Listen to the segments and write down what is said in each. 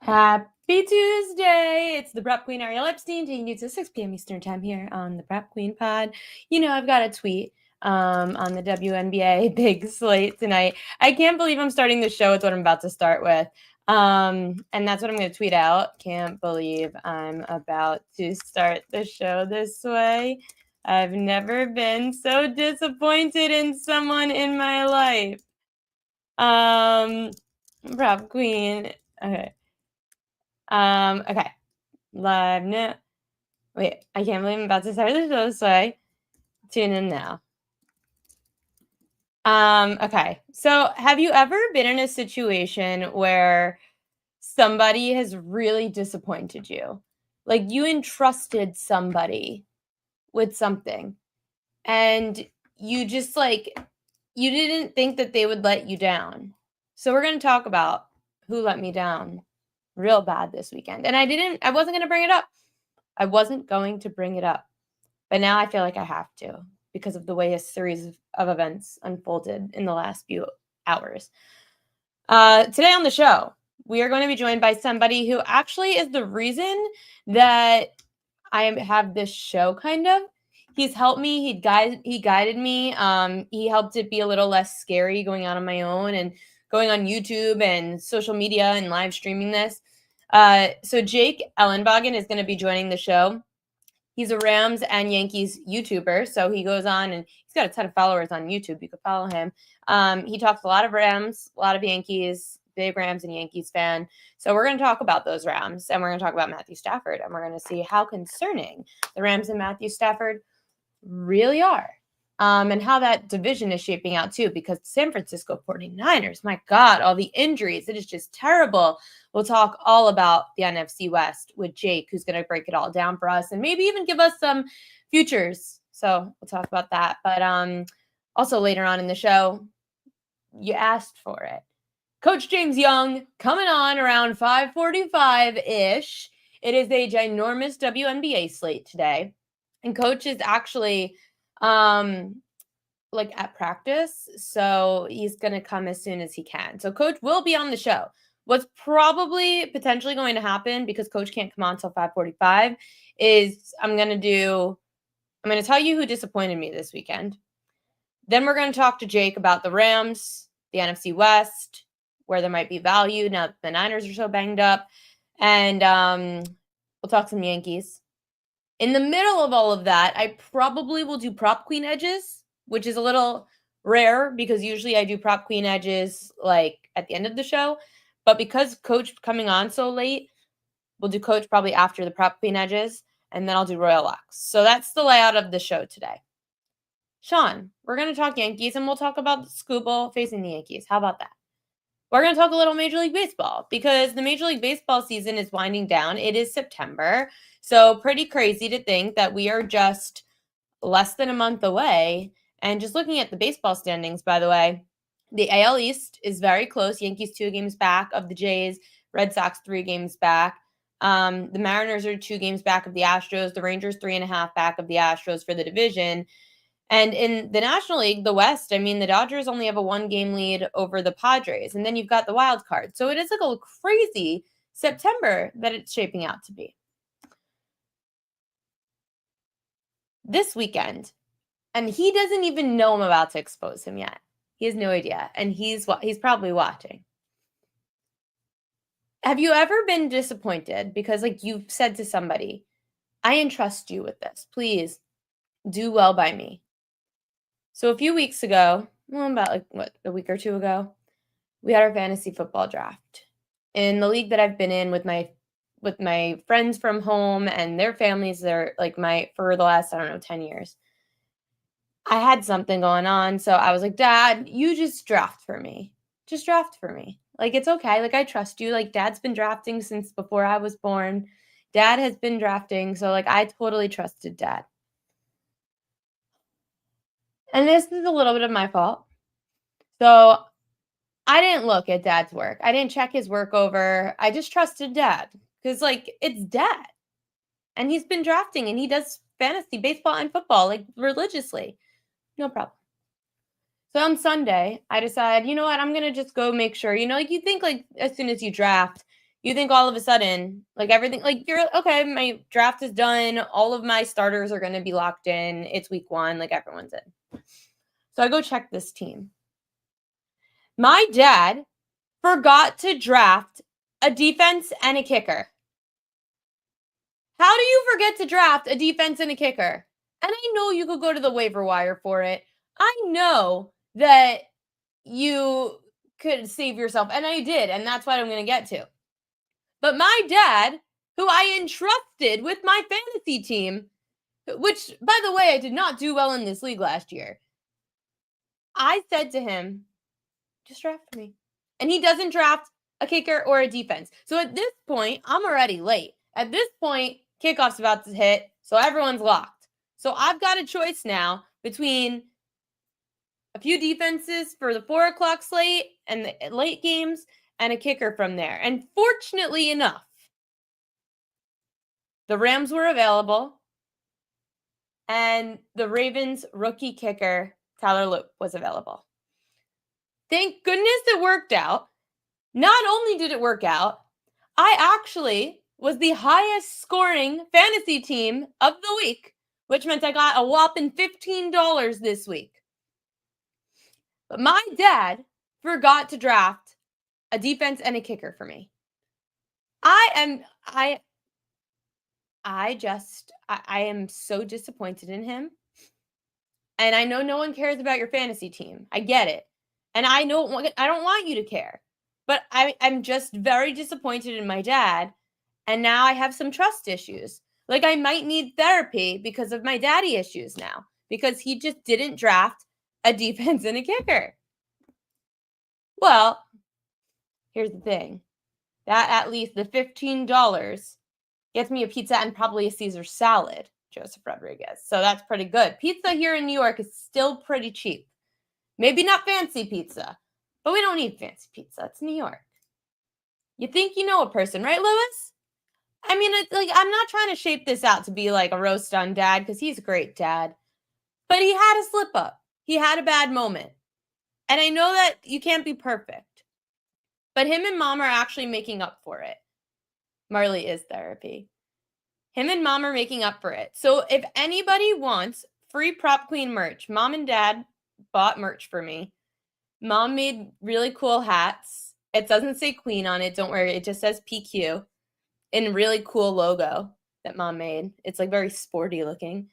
Happy Tuesday! It's the Prep Queen Ariel Epstein taking you to 6 p.m. Eastern Time here on the Prep Queen Pod. You know, I've got a tweet on the WNBA big slate tonight. I can't believe I'm starting the show with what I'm about to start with. And that's what I'm going to tweet out. Can't believe I'm about to start the show this way. I've never been so disappointed in someone in my life. Prep Queen. Okay. Okay. Live now. Wait, I can't believe I'm about to start the show this way. Tune in now. Okay. So have you ever been in a situation where somebody has really disappointed you? Like you entrusted somebody with something and you just you didn't think that they would let you down. So we're going to talk about who let me down real bad this weekend. And I wasn't going to bring it up. I wasn't going to bring it up, but now I feel like I have to because of the way a series of events unfolded in the last few hours. Today on the show, we are going to be joined by somebody who actually is the reason that I have this show, kind of. He's helped me. He guided me. He helped it be a little less scary going out on my own and going on YouTube and social media and live streaming this. So Jake Ellenbogen is going to be joining the show. He's a Rams and Yankees YouTuber, so he goes on and he's got a ton of followers on YouTube. You could follow him. He talks a lot of Rams, a lot of Yankees, big Rams and Yankees fan. So we're going to talk about those Rams, and we're going to talk about Matthew Stafford, and we're going to see how concerning the Rams and Matthew Stafford really are. And how that division is shaping out too, because San Francisco 49ers, my God, all the injuries, it is just terrible. We'll talk all about the NFC West with Jake, who's going to break it all down for us and maybe even give us some futures. So we'll talk about that. But also later on in the show, you asked for it. Coach James Young coming on around 5:45-ish. It is a ginormous WNBA slate today. And Coach is actually at practice, so he's going to come as soon as he can. So Coach will be on the show. What's probably potentially going to happen, because Coach can't come on until 5:45, is I'm going to tell you who disappointed me this weekend. Then we're going to talk to Jake about the Rams, the NFC West, where there might be value now that the Niners are so banged up. And we'll talk some Yankees. In the middle of all of that, I probably will do prop queen edges, which is a little rare because usually I do prop queen edges like at the end of the show. But because Coach coming on so late, we'll do Coach probably after the prop queen edges, and then I'll do Royal Locks. So that's the layout of the show today. Sean, we're going to talk Yankees, and we'll talk about the Scooball facing the Yankees. How about that? We're going to talk a little Major League Baseball because the Major League Baseball season is winding down. It is September. So pretty crazy to think that we are just less than a month away. And just looking at the baseball standings, by the way, the AL East is very close. Yankees 2 games back of the Jays. Red Sox 3 games back. The Mariners are 2 games back of the Astros. The Rangers 3.5 back of the Astros for the division. And in the National League, the West, I mean, the Dodgers only have a 1-game lead over the Padres. And then you've got the wild card. So it is like a crazy September that it's shaping out to be. This weekend, and he doesn't even know I'm about to expose him yet. He has no idea. And he's probably watching. Have you ever been disappointed because you've said to somebody, I entrust you with this. Please do well by me. So a few weeks ago, about a week or two ago, we had our fantasy football draft. In the league that I've been in with my friends from home and their families, they're for the last, 10 years. I had something going on, so I was like, Dad, you just draft for me. Just draft for me. It's okay. I trust you. Dad's been drafting since before I was born. Dad has been drafting, so I totally trusted Dad. And this is a little bit of my fault. So I didn't look at Dad's work. I didn't check his work over. I just trusted Dad because, it's Dad. And he's been drafting, and he does fantasy baseball and football, religiously. No problem. So on Sunday, I decided, you know what? I'm going to just go make sure. You think, as soon as you draft, You think all of a sudden, like everything, like you're okay, my draft is done. All of my starters are going to be locked in. It's week 1, like everyone's in. So I go check this team. My dad forgot to draft a defense and a kicker. How do you forget to draft a defense and a kicker? And I know you could go to the waiver wire for it. I know that you could save yourself, and I did, and that's what I'm going to get to. But my dad, who I entrusted with my fantasy team, which, by the way, I did not do well in this league last year, I said to him, just draft me. And he doesn't draft a kicker or a defense. So at this point, I'm already late. At this point, kickoff's about to hit, so everyone's locked. So I've got a choice now between a few defenses for the 4 o'clock slate and the late games and a kicker from there. And fortunately enough, the Rams were available and the Ravens rookie kicker, Tyler Loop, was available. Thank goodness it worked out. Not only did it work out, I actually was the highest scoring fantasy team of the week, which meant I got a whopping $15 this week. But my dad forgot to draft a defense and a kicker for me. I am so disappointed in him. And I know no one cares about your fantasy team. I get it. And I don't want you to care. But I'm just very disappointed in my dad. And now I have some trust issues. Like I might need therapy because of my daddy issues now. Because he just didn't draft a defense and a kicker. Well, here's the thing. That at least the $15 gets me a pizza and probably a Caesar salad, Joseph Rodriguez. So that's pretty good. Pizza here in New York is still pretty cheap. Maybe not fancy pizza, but we don't need fancy pizza. It's New York. You think you know a person, right, Lewis? I mean, it's like I'm not trying to shape this out to be like a roast on dad because he's a great dad. But he had a slip up. He had a bad moment. And I know that you can't be perfect. But him and mom are actually making up for it. Marley is therapy. Him and mom are making up for it. So if anybody wants free Prop Queen merch, mom and dad bought merch for me. Mom made really cool hats. It doesn't say Queen on it. Don't worry. It just says PQ in really cool logo that mom made. It's like very sporty looking.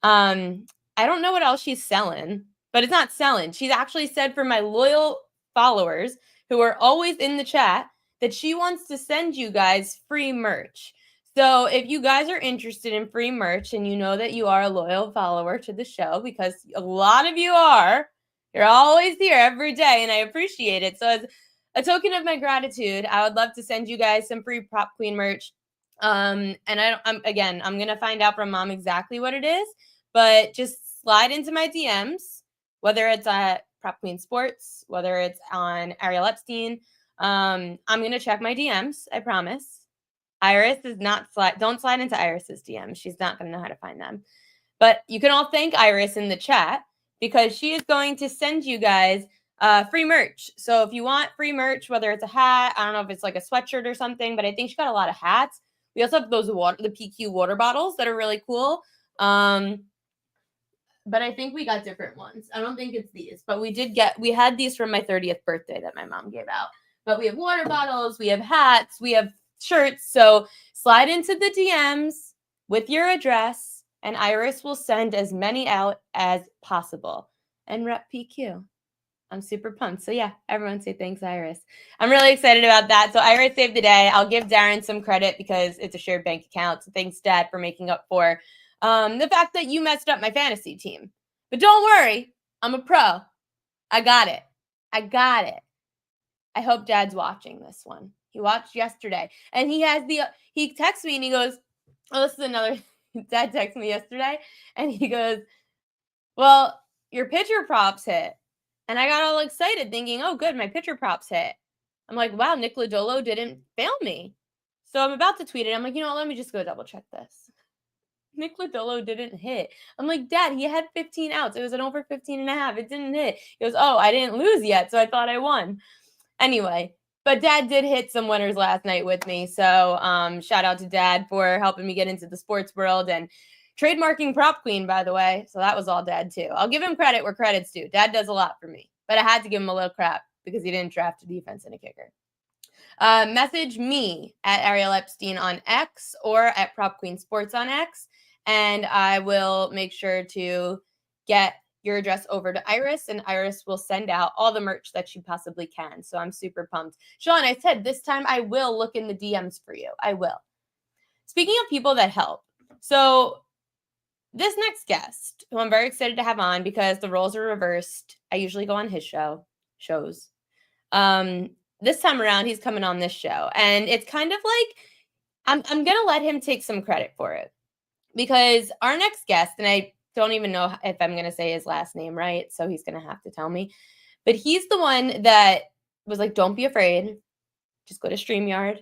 I don't know what else she's selling, but it's not selling. She's actually said for my loyal followers who are always in the chat that she wants to send you guys free merch. So if you guys are interested in free merch and you know that you are a loyal follower to the show, because a lot of you are, you're always here every day and I appreciate it. So as a token of my gratitude, I would love to send you guys some free Prop Queen merch. And I'm going to find out from mom exactly what it is, but just slide into my DMs, whether it's at Prop Queen Sports, whether it's on Ariel Epstein. I'm going to check my DMs. I promise. Iris is not don't slide into Iris's DMs. She's not going to know how to find them. But you can all thank Iris in the chat because she is going to send you guys free merch. So if you want free merch, whether it's a hat, I don't know if it's like a sweatshirt or something, but I think she got a lot of hats. We also have those the PQ water bottles that are really cool. But I think we got different ones. I don't think it's these, but we had these from my 30th birthday that my mom gave out. But we have water bottles, we have hats, we have shirts. So slide into the DMs with your address and Iris will send as many out as possible. And rep PQ. I'm super pumped. So yeah, everyone say thanks, Iris. I'm really excited about that. So Iris saved the day. I'll give Darren some credit because it's a shared bank account. So thanks, Dad, for making up for the fact that you messed up my fantasy team. But don't worry, I'm a pro. I got it. I hope Dad's watching this one. He watched yesterday. And he texts me and he goes, oh, this is another, Dad texted me yesterday. And he goes, well, your pitcher props hit. And I got all excited thinking, oh, good, my pitcher props hit. I'm like, wow, Nick Lodolo didn't fail me. So I'm about to tweet it. I'm like, you know what, let me just go double check this. Nick Lodolo didn't hit. I'm like, Dad, he had 15 outs. It was an over 15 and a half. It didn't hit. He goes, oh, I didn't lose yet, so I thought I won. Anyway, But Dad did hit some winners last night with me. So shout out to Dad for helping me get into the sports world and trademarking Prop Queen, by the way. So that was all Dad, too. I'll give him credit where credit's due. Dad does a lot for me. But I had to give him a little crap because he didn't draft a defense and a kicker. Message me at Ariel Epstein on X or at Prop Queen Sports on X. And I will make sure to get your address over to Iris, and Iris will send out all the merch that she possibly can. So I'm super pumped. Sean, I said this time I will look in the DMs for you. I will. Speaking of people that help, so this next guest, who I'm very excited to have on because the roles are reversed. I usually go on his shows. This time around, he's coming on this show, and it's kind of like I'm gonna let him take some credit for it because our next guest, and I don't even know if I'm going to say his last name right, so he's going to have to tell me. But he's the one that was like, don't be afraid. Just go to StreamYard.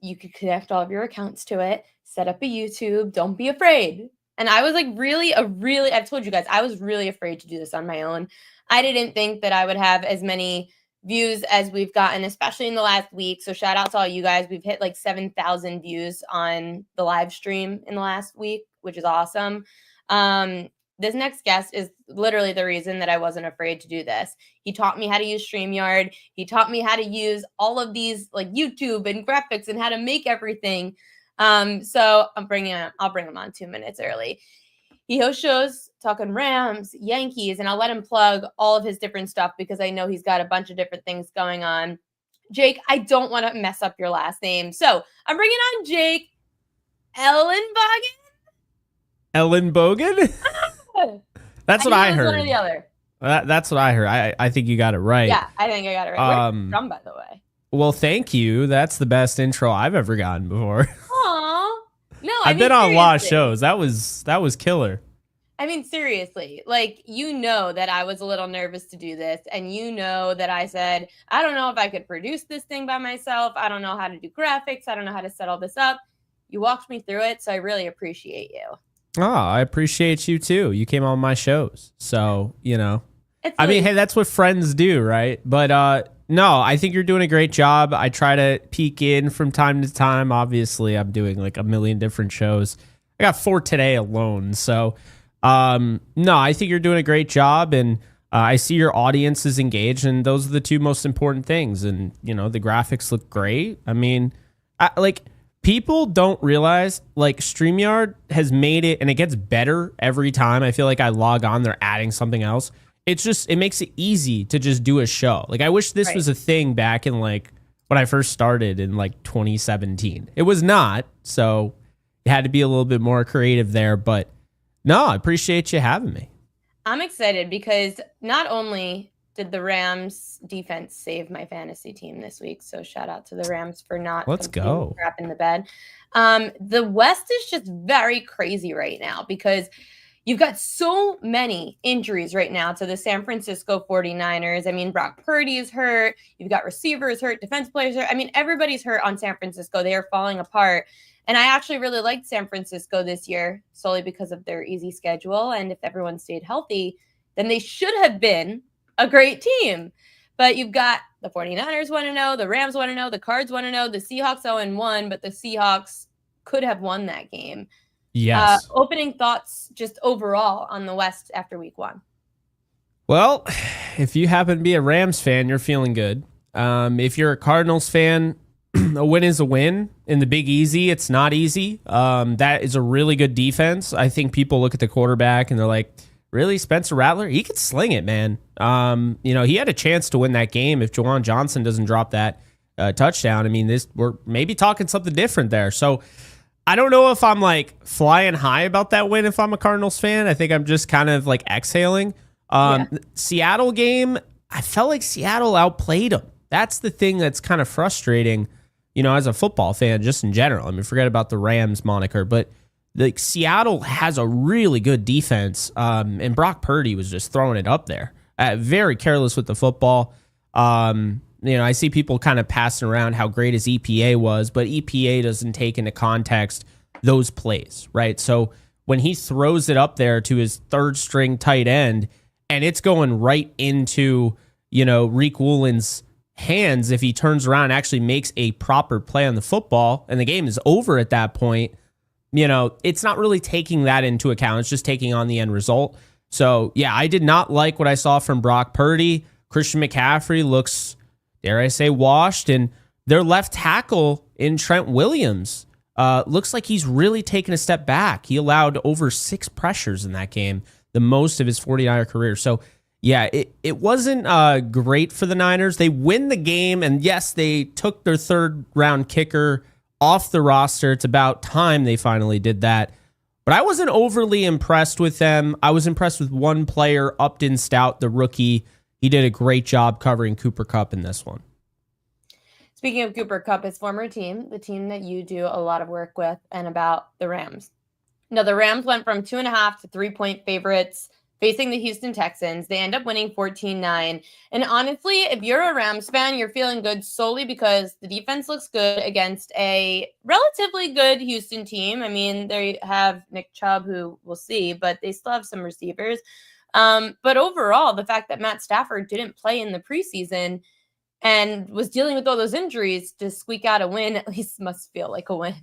You could connect all of your accounts to it. Set up a YouTube. Don't be afraid. And I was like I've told you guys, I was really afraid to do this on my own. I didn't think that I would have as many views as we've gotten, especially in the last week. So shout out to all you guys. We've hit like 7,000 views on the live stream in the last week, which is awesome. This next guest is literally the reason that I wasn't afraid to do this. He taught me how to use StreamYard. He taught me how to use all of these like YouTube and graphics and how to make everything. So I'll bring him on 2 minutes early. He hosts shows talking Rams, Yankees, and I'll let him plug all of his different stuff because I know he's got a bunch of different things going on. Jake, I don't want to mess up your last name. So I'm bringing on Jake Ellenbogen. Ellenbogen? That's what I heard. One or the other. That's what I heard. I think you got it right. Yeah, I think I got it right. Where's from, by the way? Well, thank you. That's the best intro I've ever gotten before. Aw. No, I've been on a lot of shows. That was killer. I mean, seriously, like, you know that I was a little nervous to do this, and you know that I said, I don't know if I could produce this thing by myself. I don't know how to do graphics. I don't know how to set all this up. You walked me through it, so I really appreciate you. Oh, I appreciate you too. You came on my shows. So, you know, I mean, hey, that's what friends do, right? But no, I think you're doing a great job. I try to peek in from time to time. Obviously, I'm doing like a million different shows. I got 4 today alone. So, no, I think you're doing a great job. And I see your audience is engaged. And those are the 2 most important things. And, you know, the graphics look great. I mean, people don't realize, like, StreamYard has made it, and it gets better every time. I feel like I log on, they're adding something else. It's just, it makes it easy to just do a show. Like, I wish this was a thing back in, like, when I first started in, like, 2017. It was not, so it had to be a little bit more creative there. But, no, I appreciate you having me. I'm excited because not only did the Rams defense save my fantasy team this week, so shout out to the Rams for not crap in the bed. The West is just very crazy right now because you've got so many injuries right now to the San Francisco 49ers. I mean, Brock Purdy is hurt. You've got receivers hurt, defense players hurt. I mean, everybody's hurt on San Francisco. They are falling apart. And I actually really liked San Francisco this year solely because of their easy schedule. And if everyone stayed healthy, then they should have been a great team. But you've got the 49ers 1-0, the Rams 1-0, the Cards 1-0, the Seahawks 0-1, but the Seahawks could have won that game. Yes. Opening thoughts just overall on the West after week 1. Well, if you happen to be a Rams fan, you're feeling good. If you're a Cardinals fan, a win is a win. In the Big Easy, it's not easy. That is a really good defense. I think people look at the quarterback and they're like, really, Spencer Rattler? He could sling it, man. You know, he had a chance to win that game if Juwan Johnson doesn't drop that touchdown. I mean, we're maybe talking something different there. So I don't know if I'm like flying high about that win if I'm a Cardinals fan. I think I'm just kind of like exhaling. Seattle game, I felt like Seattle outplayed them. That's the thing that's kind of frustrating, you know, as a football fan, just in general. I mean, forget about the Rams moniker, but like Seattle has a really good defense, and Brock Purdy was just throwing it up there. Very careless with the football. You know, I see people kind of passing around how great his EPA was, but EPA doesn't take into context those plays, right? So when he throws it up there to his 3rd string tight end, and it's going right into, you know, Reek Woolen's hands if he turns around and actually makes a proper play on the football and the game is over at that point. It's not really taking that into account. It's just taking on the end result. So, yeah, I did not like what I saw from Brock Purdy. Christian McCaffrey looks, dare I say, washed. And their left tackle in Trent Williams looks like he's really taken a step back. He allowed over 6 pressures in that game, the most of his 49er career. So, yeah, it wasn't great for the Niners. They win the game, and yes, they took their third-round kicker off the roster. It's about time they finally did that. But I wasn't overly impressed with them. I was impressed with one player, Upton Stout, the rookie. He did a great job covering Cooper Kupp in this one. Speaking of Cooper Kupp, his former team, the team that you do a lot of work with, and about the Rams. Now, the Rams went from 2.5 to 3-point favorites facing the Houston Texans. They end up winning 14-9. And honestly, if you're a Rams fan, you're feeling good solely because the defense looks good against a relatively good Houston team. I mean, they have Nick Chubb, who we'll see, but they still have some receivers. But overall, the fact that Matt Stafford didn't play in the preseason and was dealing with all those injuries to squeak out a win, at least must feel like a win.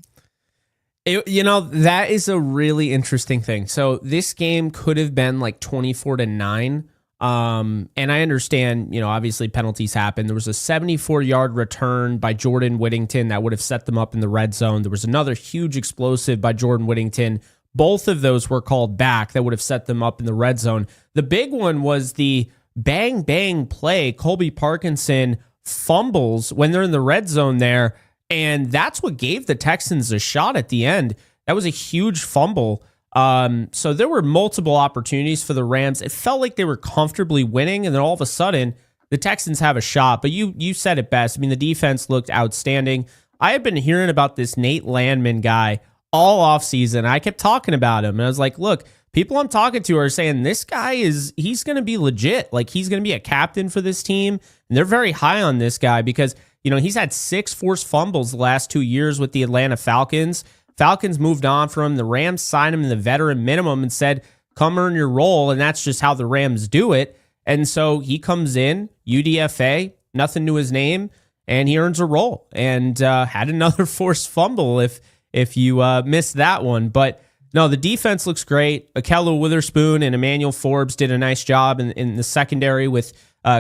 That is a really interesting thing. So this game could have been like 24-9. And I understand, obviously penalties happen. There was a 74-yard return by Jordan Whittington that would have set them up in the red zone. There was another huge explosive by Jordan Whittington. Both of those were called back that would have set them up in the red zone. The big one was the bang, bang play. Colby Parkinson fumbles when they're in the red zone there. And that's what gave the Texans a shot at the end. That was a huge fumble. So there were multiple opportunities for the Rams. It felt like they were comfortably winning, and then all of a sudden, the Texans have a shot. But you said it best. I mean, the defense looked outstanding. I had been hearing about this Nate Landman guy all offseason. I kept talking about him, and I was like, look, people I'm talking to are saying this guy he's going to be legit. Like, he's going to be a captain for this team. And they're very high on this guy because he's had 6 forced fumbles the last 2 years with the Atlanta Falcons. Falcons moved on from him. The Rams signed him in the veteran minimum and said, come earn your role. And that's just how the Rams do it. And so he comes in, UDFA, nothing to his name, and he earns a role. And had another forced fumble if you missed that one. But no, the defense looks great. Akello Witherspoon and Emmanuel Forbes did a nice job in the secondary with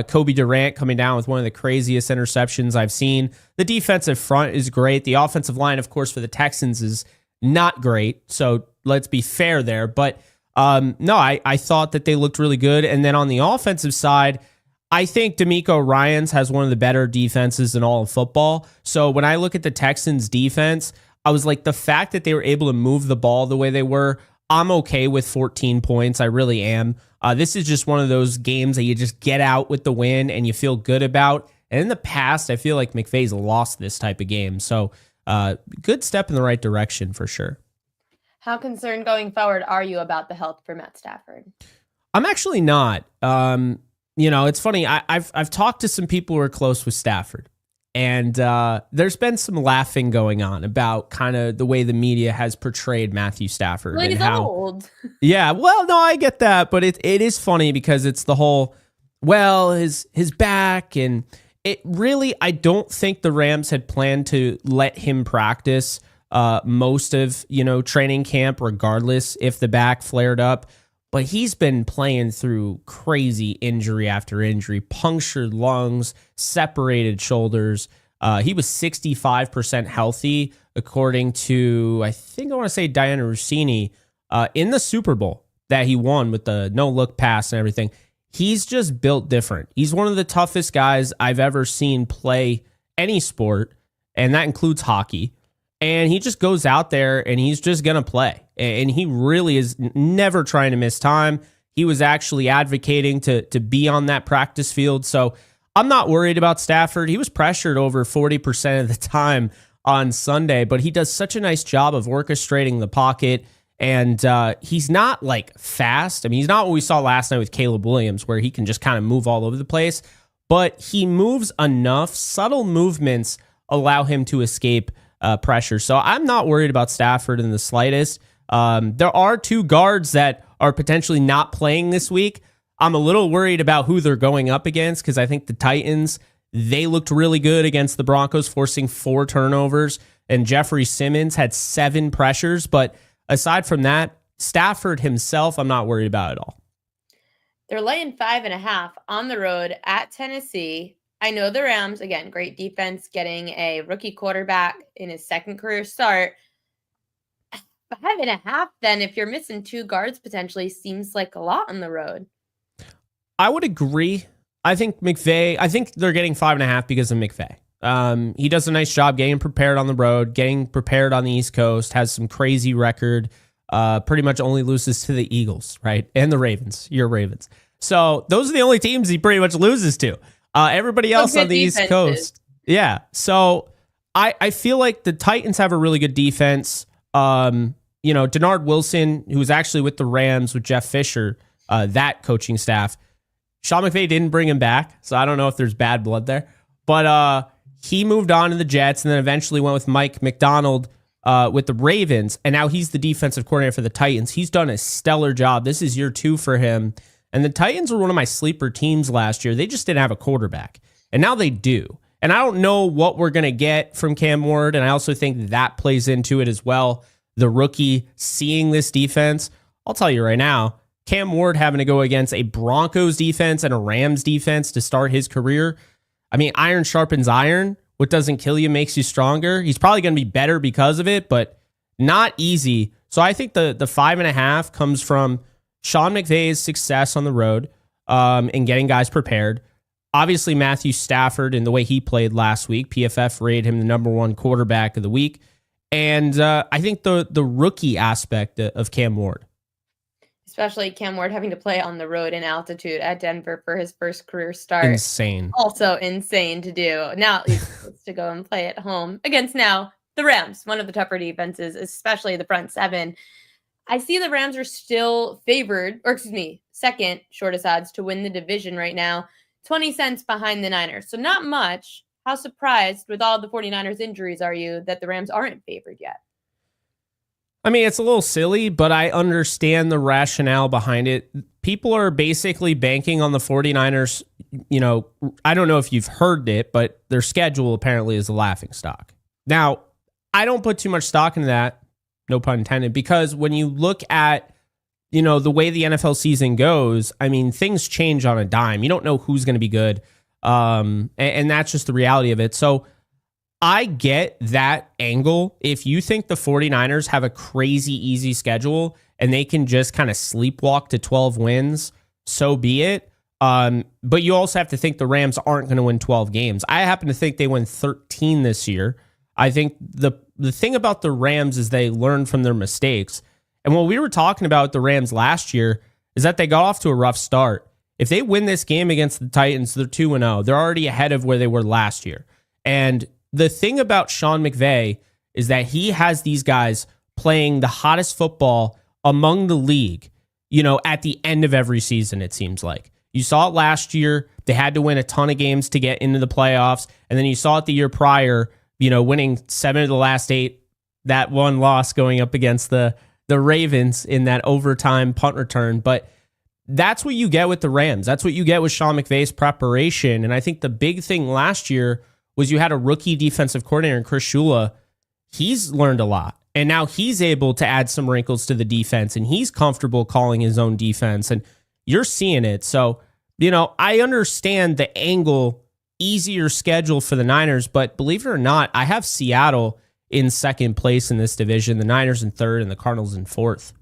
Kobe Durant coming down with one of the craziest interceptions I've seen. The defensive front is great. The offensive line, of course, for the Texans is not great. So let's be fair there. But no, I thought that they looked really good. And then on the offensive side, I think DeMeco Ryans has one of the better defenses in all of football. So when I look at the Texans defense, I was like, the fact that they were able to move the ball the way they were, I'm okay with 14 points. I really am. This is just one of those games that you just get out with the win and you feel good about. And in the past, I feel like McVay's lost this type of game. So good step in the right direction for sure. How concerned going forward are you about the health for Matt Stafford? I'm actually not. It's funny. I've talked to some people who are close with Stafford. And there's been some laughing going on about kind of the way the media has portrayed Matthew Stafford. Well, he's old. Yeah, well, no, I get that. But it is funny because it's the whole, his back. And it really, I don't think the Rams had planned to let him practice most of, training camp, regardless if the back flared up. But he's been playing through crazy injury after injury, punctured lungs, separated shoulders. He was 65% healthy, according to, I want to say Diana Rossini, in the Super Bowl that he won with the no-look pass and everything. He's just built different. He's one of the toughest guys I've ever seen play any sport, and that includes hockey. And he just goes out there and he's just going to play. And he really is never trying to miss time. He was actually advocating to be on that practice field. So I'm not worried about Stafford. He was pressured over 40% of the time on Sunday, but he does such a nice job of orchestrating the pocket. And he's not like fast. I mean, he's not what we saw last night with Caleb Williams, where he can just kind of move all over the place. But he moves enough. Subtle movements allow him to escape pressure. So I'm not worried about Stafford in the slightest. There are 2 guards that are potentially not playing this week. I'm a little worried about who they're going up against because I think the Titans, They looked really good against the Broncos, forcing 4 turnovers, and Jeffrey Simmons had 7 pressures. But aside from that, Stafford himself, I'm not worried about at all. They're laying 5.5 on the road at Tennessee. I know the Rams, again, great defense, getting a rookie quarterback in his second career start. 5.5, then, if you're missing 2 guards potentially, seems like a lot on the road. I would agree. I think they're getting 5.5 because of McVay. He does a nice job getting prepared on the road, getting prepared on the East Coast, has some crazy record, pretty much only loses to the Eagles, right? And the Ravens, your Ravens. So those are the only teams he pretty much loses to. Everybody else on the East Coast. Yeah. So I feel like the Titans have a really good defense. Denard Wilson, who was actually with the Rams with Jeff Fisher, that coaching staff, Sean McVay didn't bring him back, so I don't know if there's bad blood there. But he moved on to the Jets and then eventually went with Mike McDonald with the Ravens, and now he's the defensive coordinator for the Titans. He's done a stellar job. This is year 2 for him. And the Titans were one of my sleeper teams last year. They just didn't have a quarterback, and now they do. And I don't know what we're going to get from Cam Ward, and I also think that plays into it as well. The rookie seeing this defense, I'll tell you right now, Cam Ward having to go against a Broncos defense and a Rams defense to start his career. I mean, iron sharpens iron. What doesn't kill you makes you stronger. He's probably going to be better because of it, but not easy. So I think the 5.5 comes from Sean McVay's success on the road and getting guys prepared. Obviously, Matthew Stafford and the way he played last week, PFF rated him the number 1 quarterback of the week. And I think the rookie aspect of Cam Ward. Especially Cam Ward having to play on the road in altitude at Denver for his first career start. Insane. Also insane to do. Now he's supposed to go and play at home against now the Rams, one of the tougher defenses, especially the front 7. I see the Rams are still favored, second shortest odds to win the division right now, 20 cents behind the Niners. So not much. How surprised with all the 49ers injuries are you that the Rams aren't favored yet? I mean, it's a little silly, but I understand the rationale behind it. People are basically banking on the 49ers. I don't know if you've heard it, but their schedule apparently is a laughingstock. Now, I don't put too much stock into that, no pun intended, because when you look at, the way the NFL season goes, I mean, things change on a dime. You don't know who's going to be good. And that's just the reality of it. So I get that angle. If you think the 49ers have a crazy easy schedule and they can just kind of sleepwalk to 12 wins, so be it. But you also have to think the Rams aren't going to win 12 games. I happen to think they win 13 this year. I think the thing about the Rams is they learn from their mistakes. And what we were talking about the Rams last year is that they got off to a rough start. If they win this game against the Titans, they're 2-0. They're already ahead of where they were last year. And the thing about Sean McVay is that he has these guys playing the hottest football among the league, at the end of every season, it seems like. You saw it last year. They had to win a ton of games to get into the playoffs. And then you saw it the year prior, winning 7 of the last 8, that one loss going up against the Ravens in that overtime punt return. But that's what you get with the Rams. That's what you get with Sean McVay's preparation. And I think the big thing last year was you had a rookie defensive coordinator in Chris Shula. He's learned a lot. And now he's able to add some wrinkles to the defense, and he's comfortable calling his own defense. And you're seeing it. So, I understand the angle, easier schedule for the Niners, but believe it or not, I have Seattle in second place in this division, the Niners in third, and the Cardinals in fourth.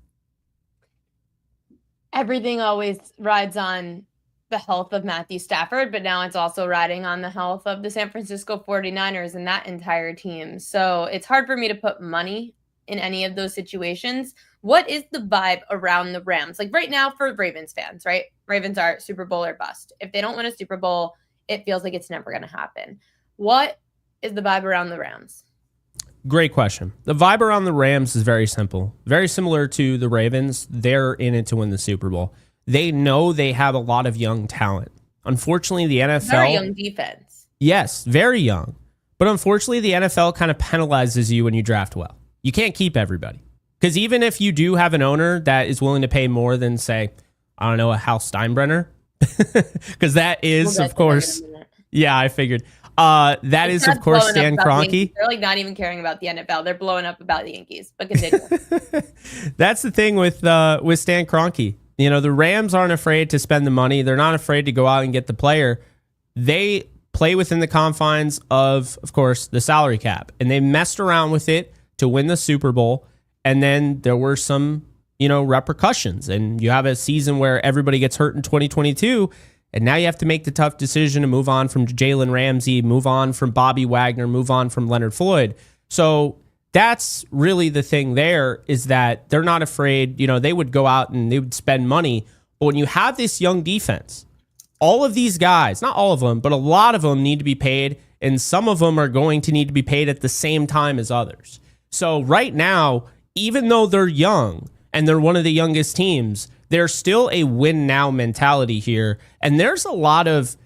Everything always rides on the health of Matthew Stafford, but now it's also riding on the health of the San Francisco 49ers and that entire team. So it's hard for me to put money in any of those situations. What is the vibe around the Rams? Like right now for Ravens fans, right? Ravens are Super Bowl or bust. If they don't win a Super Bowl, it feels like it's never going to happen. What is the vibe around the Rams? Great question. The vibe around the Rams is very simple. Very similar to the Ravens. They're in it to win the Super Bowl. They know they have a lot of young talent. Unfortunately, the NFL... Very young defense. Yes, very young. But unfortunately, the NFL kind of penalizes you when you draft well. You can't keep everybody. Because even if you do have an owner that is willing to pay more than, say, I don't know, a Hal Steinbrenner, because that is, of course... Yeah, I figured. That is, of course, Stan Kroenke. They're like not even caring about the NFL. They're blowing up about the Yankees. But continue. That's the thing with Stan Kroenke. You know, the Rams aren't afraid to spend the money. They're not afraid to go out and get the player. They play within the confines of course, the salary cap. And they messed around with it to win the Super Bowl. And then there were some, repercussions. And you have a season where everybody gets hurt in 2022. And now you have to make the tough decision to move on from Jalen Ramsey, move on from Bobby Wagner, move on from Leonard Floyd. So that's really the thing there, is that they're not afraid. They would go out and they would spend money. But when you have this young defense, all of these guys, not all of them, but a lot of them need to be paid. And some of them are going to need to be paid at the same time as others. So right now, even though they're young and they're one of the youngest teams, there's still a win now mentality here. And there's a lot of,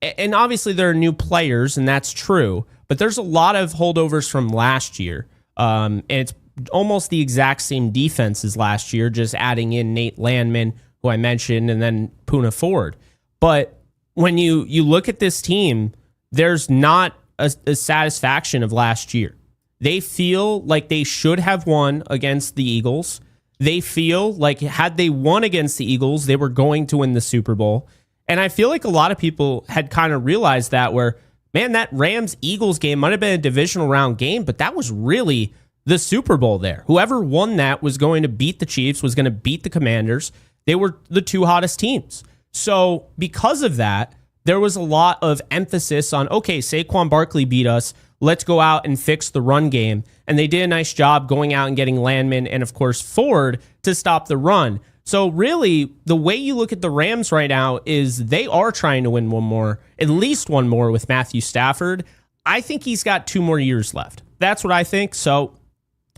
and obviously there are new players, and that's true, but there's a lot of holdovers from last year. And it's almost the exact same defense as last year, just adding in Nate Landman, who I mentioned, and then Poona Ford. But when you look at this team, there's not a satisfaction of last year. They feel like they should have won against the Eagles. They feel like had they won against the Eagles, they were going to win the Super Bowl. And I feel like a lot of people had kind of realized that, where, man, that Rams-Eagles game might have been a divisional round game, but that was really the Super Bowl there. Whoever won that was going to beat the Chiefs, was going to beat the Commanders. They were the two hottest teams. So because of that, there was a lot of emphasis on, okay, Saquon Barkley beat us. Let's go out and fix the run game. And they did a nice job going out and getting Landman and, of course, Ford to stop the run. So really, the way you look at the Rams right now is they are trying to win one more, at least one more with Matthew Stafford. I think he's got 2 more years left. That's what I think. So,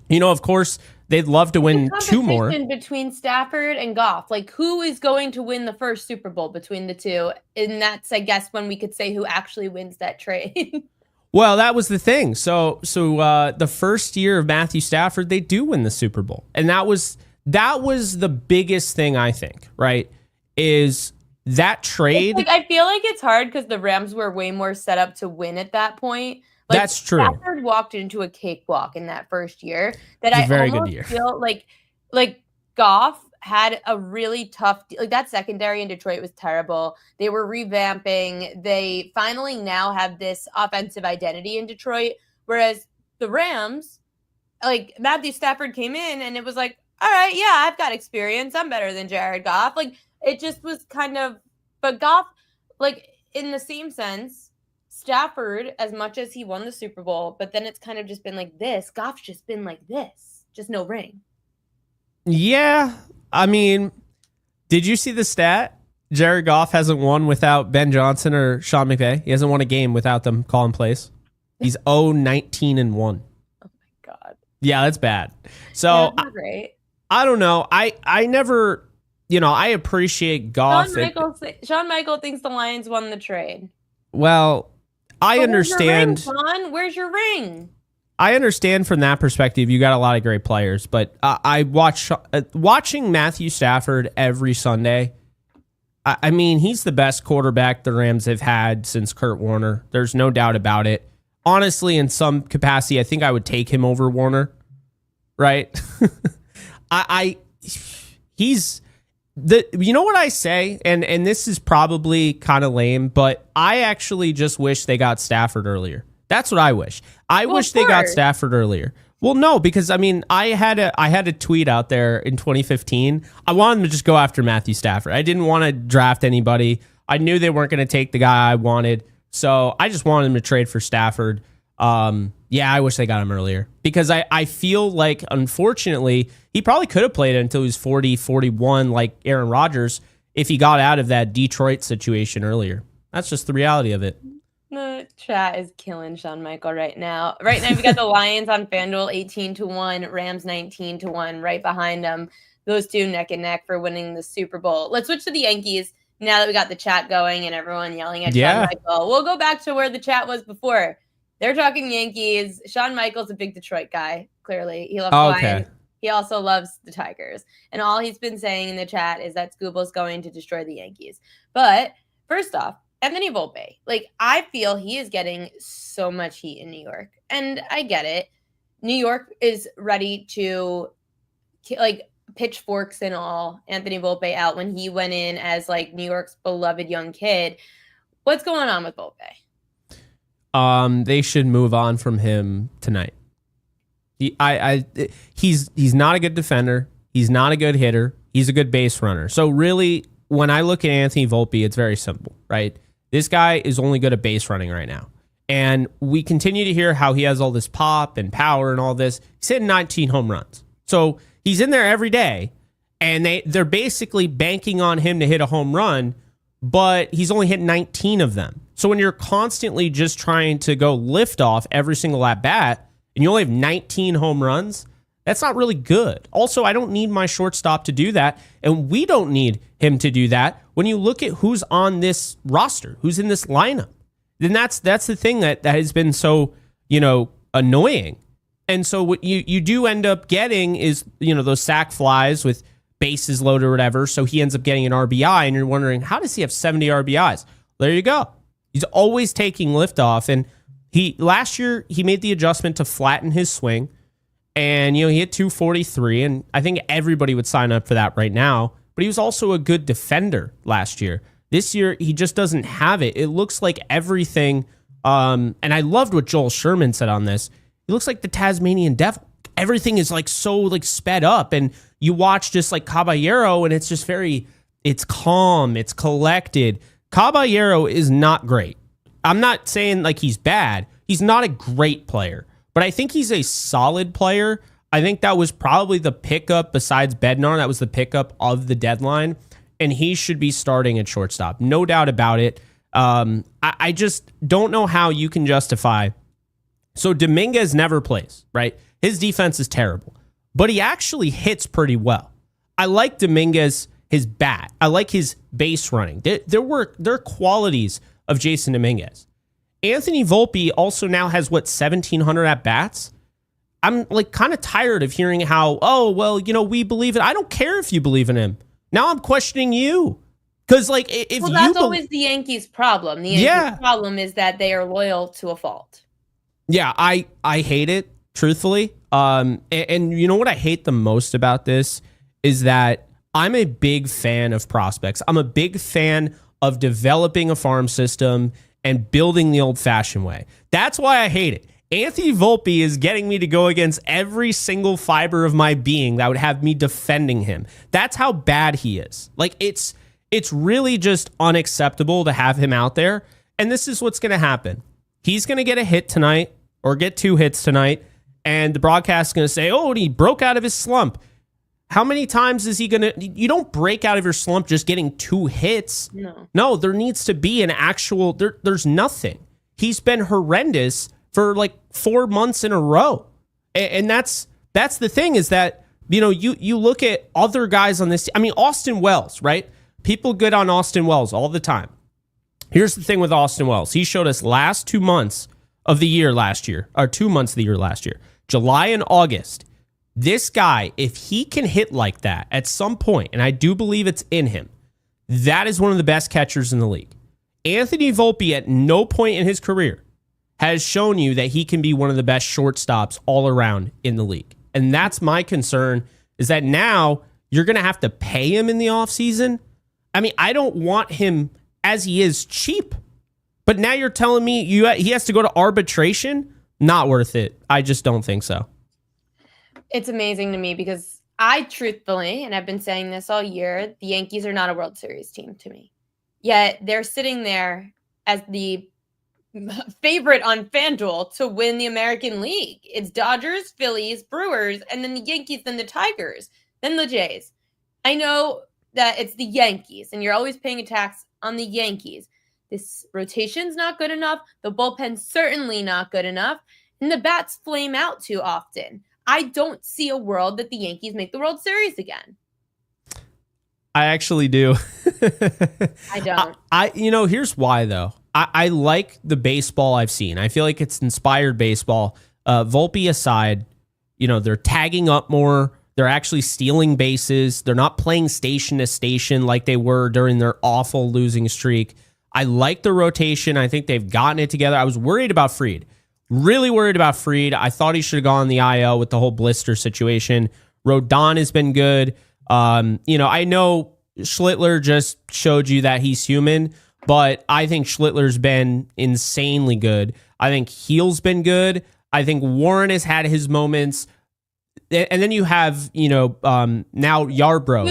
of course, they'd love to win 2 more. Between Stafford and Goff, like, who is going to win the first Super Bowl between the two? And that's, I guess, when we could say who actually wins that trade. Well, that was the thing. So the first year of Matthew Stafford, they do win the Super Bowl. And that was the biggest thing, I think, right? Is that trade. I feel like it's hard because the Rams were way more set up to win at that point. Like, that's true. Stafford walked into a cakewalk in that first year that I very good year. Feel like Goff had a really tough, like, that secondary in Detroit was terrible. They were revamping. They finally now have this offensive identity in Detroit, whereas the Rams, like, Matthew Stafford came in and it was like, all right, yeah, I've got experience. I'm better than Jared Goff. Like, it just was kind of, but Goff, like, in the same sense, Stafford, as much as he won the Super Bowl, but then it's kind of just been like this. Goff's just been like this, just no ring. Yeah. I mean, did you see the stat? Jared Goff hasn't won without Ben Johnson or Sean McVay. He hasn't won a game without them calling plays. He's 0-19-1. Oh my God. Yeah, that's bad. So yeah, great. I don't know. I never, I appreciate Goff. Shawn Michaels thinks the Lions won the trade. Well, I understand. Where's your ring? I understand from that perspective. You got a lot of great players, but I watching Matthew Stafford every Sunday. I mean, he's the best quarterback the Rams have had since Kurt Warner. There's no doubt about it. Honestly, in some capacity, I think I would take him over Warner. Right? He's the. You know what I say, and this is probably kind of lame, but I actually just wish they got Stafford earlier. That's what I wish. I wish they got Stafford earlier. Well, no, because I mean, I had a tweet out there in 2015. I wanted them to just go after Matthew Stafford. I didn't want to draft anybody. I knew they weren't going to take the guy I wanted, so I just wanted them to trade for Stafford. Yeah, I wish they got him earlier because I feel like, unfortunately, he probably could have played it until he was 40, 41, like Aaron Rodgers, if he got out of that Detroit situation earlier. That's just the reality of it. The chat is killing Shawn Michael right now. Right now, we got the Lions on FanDuel 18-1, Rams 19-1, right behind them. Those two neck and neck for winning the Super Bowl. Let's switch to the Yankees now that we got the chat going and everyone yelling at Shawn Michael. We'll go back to where the chat was before. They're talking Yankees. Shawn Michael's a big Detroit guy, clearly. He loves Lions. He also loves the Tigers. And all he's been saying in the chat is that Scooble's going to destroy the Yankees. But first off, Anthony Volpe, like, I feel he is getting so much heat in New York, and I get it. New York is ready to, like, pitchforks and all, Anthony Volpe out when he went in as, like, New York's beloved young kid. What's going on with Volpe? They should move on from him tonight. He's not a good defender. He's not a good hitter. He's a good base runner. So really, when I look at Anthony Volpe, it's very simple, right? This guy is only good at base running right now. And we continue to hear how he has all this pop and power and all this. He's hitting 19 home runs. So he's in there every day, and they're basically banking on him to hit a home run, but he's only hit 19 of them. So when you're constantly just trying to go lift off every single at bat, and you only have 19 home runs, that's not really good. Also, I don't need my shortstop to do that, and we don't need him to do that. When you look at who's on this roster, who's in this lineup, then that's the thing that has been so, annoying. And so what you do end up getting is, those sac flies with bases loaded or whatever. So he ends up getting an RBI, and you're wondering, how does he have 70 RBIs? There you go. He's always taking liftoff, and last year he made the adjustment to flatten his swing, and he hit 243, and I think everybody would sign up for that right now. But he was also a good defender last year. This year he just doesn't have it. It looks like everything. And I loved what Joel Sherman said on this. He looks like the Tasmanian devil. Everything is like so like sped up, and you watch just like Caballero, and it's just it's calm, it's collected. Caballero is not great. I'm not saying like he's bad. He's not a great player, but I think he's a solid player. I think that was probably the pickup besides Bednar. That was the pickup of the deadline, and he should be starting at shortstop. No doubt about it. I just don't know how you can justify. So Dominguez never plays, right? His defense is terrible, but he actually hits pretty well. I like Dominguez, his bat. I like his base running. There are qualities of Jason Dominguez. Anthony Volpe also now has 1,700 at bats. I'm like kind of tired of hearing how, we believe it. I don't care if you believe in him. Now I'm questioning you. Because like if that's always the Yankees' problem. The Yankees' problem is that they are loyal to a fault. Yeah, I hate it, truthfully. And you know what I hate the most about this is that I'm a big fan of prospects. I'm a big fan of developing a farm system and building the old-fashioned way. That's why I hate it. Anthony Volpe is getting me to go against every single fiber of my being that would have me defending him. That's how bad he is. Like, it's really just unacceptable to have him out there. And this is what's going to happen. He's going to get a hit tonight or get 2 hits tonight, and the broadcast is going to say, oh, he broke out of his slump. How many times is he going to... You don't break out of your slump just getting 2 hits. No, there needs to be an actual... There's nothing. He's been horrendous for like 4 months in a row. And that's the thing is that, you look at other guys on this... I mean, Austin Wells, right? People good on Austin Wells all the time. Here's the thing with Austin Wells. He showed us last 2 months of the year last year, or 2 months of the year last year, July and August. This guy, if he can hit like that at some point, and I do believe it's in him, that is one of the best catchers in the league. Anthony Volpe at no point in his career has shown you that he can be one of the best shortstops all around in the league. And that's my concern, is that now you're going to have to pay him in the offseason. I mean, I don't want him as he is cheap, but now you're telling me he has to go to arbitration? Not worth it. I just don't think so. It's amazing to me because I truthfully, and I've been saying this all year, the Yankees are not a World Series team to me. Yet they're sitting there as the favorite on FanDuel to win the American League. It's Dodgers, Phillies, Brewers, and then the Yankees, then the Tigers, then the Jays. I know that it's the Yankees, and you're always paying a tax on the Yankees. This rotation's not good enough. The bullpen's certainly not good enough. And the bats flame out too often. I don't see a world that the Yankees make the World Series again. I actually do. I don't. Here's why, though. I like the baseball I've seen. I feel like it's inspired baseball. Volpe aside, they're tagging up more. They're actually stealing bases. They're not playing station to station like they were during their awful losing streak. I like the rotation. I think they've gotten it together. I was worried about Fried. Really worried about Fried. I thought he should have gone the IL with the whole blister situation. Rodon has been good. I know Schlittler just showed you that he's human, but I think Schlittler's been insanely good. I think Heel's been good. I think Warren has had his moments. And then you have, now Yarbrough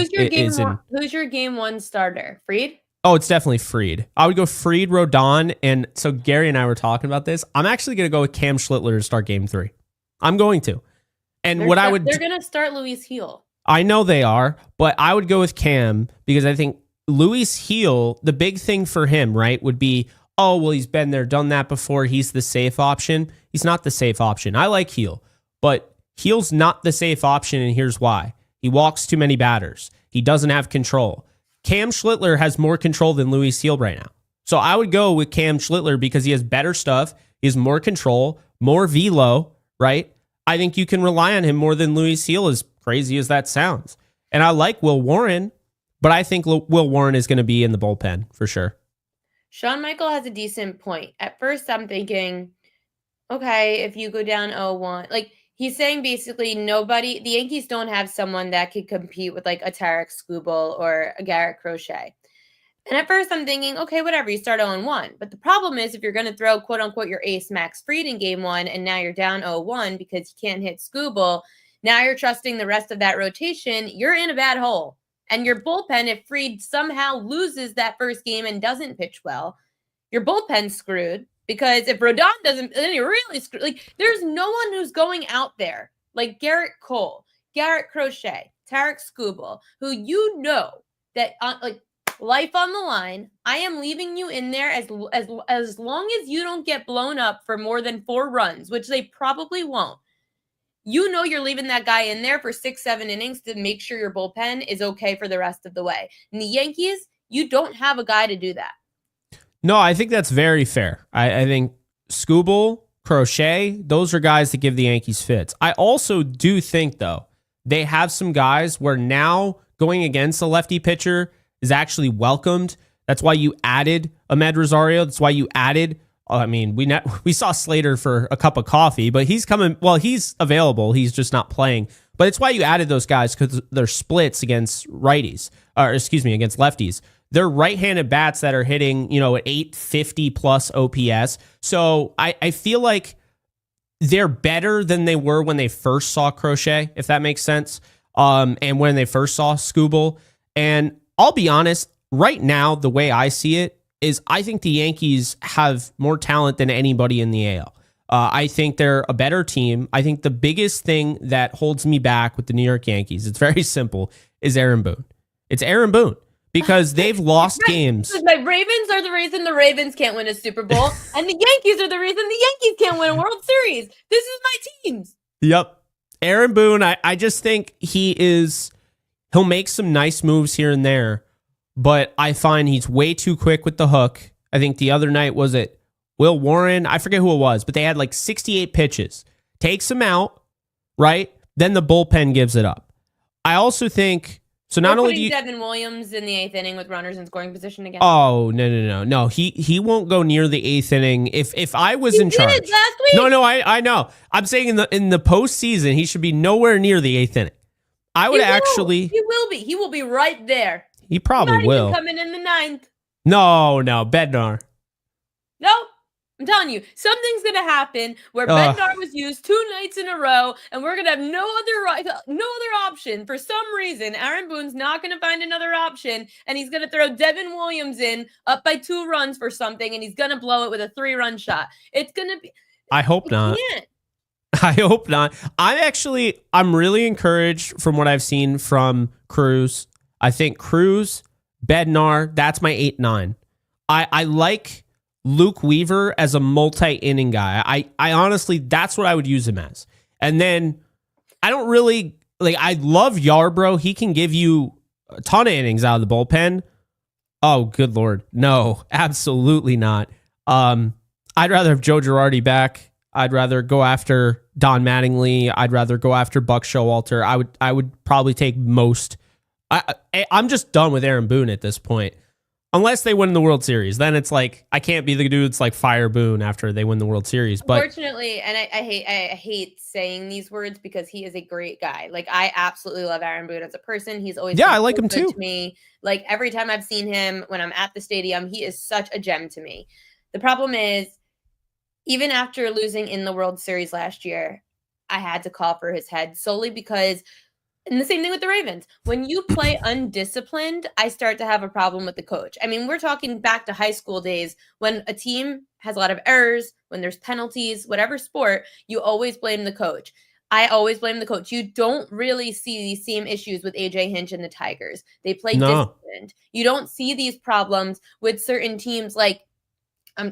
Who's your game one starter? Fried? Oh, it's definitely Fried. I would go Fried, Rodon, and so Gary and I were talking about this. I'm actually going to go with Cam Schlittler to start game 3. I'm going to. And they're going to start Luis Heel. I know they are, but I would go with Cam because I think Luis Heel, the big thing for him, right, would be, oh, well, he's been there, done that before. He's the safe option. He's not the safe option. I like Heel, but Heel's not the safe option, and here's why. He walks too many batters. He doesn't have control. Cam Schlittler has more control than Luis Heel right now. So I would go with Cam Schlittler because he has better stuff. He has more control, more velo, right? I think you can rely on him more than Luis Heel, as crazy as that sounds. And I like Will Warren, but I think Will Warren is going to be in the bullpen for sure. Sean Michael has a decent point. At first, I'm thinking, okay, if you go down 0-1, like he's saying basically the Yankees don't have someone that could compete with like a Tarek Skubal or a Garrett Crochet. And at first I'm thinking, okay, whatever, you start 0-1. But the problem is if you're going to throw quote unquote your ace Max Fried in game 1 and now you're down 0-1 because you can't hit Skubal, now you're trusting the rest of that rotation, you're in a bad hole. And your bullpen, if Fried somehow loses that first game and doesn't pitch well, your bullpen's screwed. Because if Rodon doesn't, then you're really screwed. Like, there's no one who's going out there like Garrett Cole, Garrett Crochet, Tarek Skubal, who you know that like life on the line. I am leaving you in there as long as you don't get blown up for more than 4 runs, which they probably won't. You know you're leaving that guy in there for 6-7 innings to make sure your bullpen is okay for the rest of the way. In the Yankees, you don't have a guy to do that. No, I think that's very fair. I think Skubal, Crochet, those are guys that give the Yankees fits. I also do think, though, they have some guys where now going against a lefty pitcher is actually welcomed. That's why you added Ahmed Rosario. That's why you added, we saw Slater for a cup of coffee, but he's coming, well, he's available. He's just not playing. But it's why you added those guys because they're splits against against lefties. They're right-handed bats that are hitting, at 850 plus OPS. So I feel like they're better than they were when they first saw Crochet, if that makes sense. And when they first saw Skubal. And I'll be honest, right now, the way I see it is I think the Yankees have more talent than anybody in the AL. I think they're a better team. I think the biggest thing that holds me back with the New York Yankees, it's very simple, is Aaron Boone. It's Aaron Boone. Because they've lost games. My Ravens are the reason the Ravens can't win a Super Bowl, and the Yankees are the reason the Yankees can't win a World Series. This is my teams. Yep. Aaron Boone, I just think he'll make some nice moves here and there, but I find he's way too quick with the hook. I think the other night, was it Will Warren? I forget who it was, but they had like 68 pitches. Takes him out, right? Then the bullpen gives it up. I also think... So not only do you Devin Williams in the 8th inning with runners in scoring position again. Oh, no. He won't go near the 8th inning. If I was in charge. Did last week? No, I know. I'm saying in the postseason, he should be nowhere near the 8th inning. He will be. He will be right there. He probably will. Coming in the 9th. No, Bednar. No. I'm telling you, something's going to happen where Bednar was used 2 nights in a row, and we're going to have no other option. For some reason, Aaron Boone's not going to find another option, and he's going to throw Devin Williams in up by 2 runs for something, and he's going to blow it with a 3-run shot. It's going to be... I hope not. I hope not. I'm really encouraged from what I've seen from Cruz. I think Cruz, Bednar, that's my 8-9. I like... Luke Weaver as a multi-inning guy. I honestly, that's what I would use him as. And then I don't really, I love Yarbrough. He can give you a ton of innings out of the bullpen. Oh, good Lord. No, absolutely not. I'd rather have Joe Girardi back. I'd rather go after Don Mattingly. I'd rather go after Buck Showalter. I would probably take most. I'm just done with Aaron Boone at this point. Unless they win the World Series, then it's like I can't be the dude that's like fire Boone after they win the World Series. But unfortunately, and I hate saying these words because he is a great guy. Like I absolutely love Aaron Boone as a person. He's always I like him too. To me. Like every time I've seen him when I'm at the stadium, he is such a gem to me. The problem is, even after losing in the World Series last year, I had to call for his head solely because. And the same thing with the Ravens. When you play undisciplined, I start to have a problem with the coach. I mean, we're talking back to high school days when a team has a lot of errors, when there's penalties, whatever sport, you always blame the coach. I always blame the coach. You don't really see these same issues with AJ Hinch and the Tigers. They play disciplined. You don't see these problems with certain teams like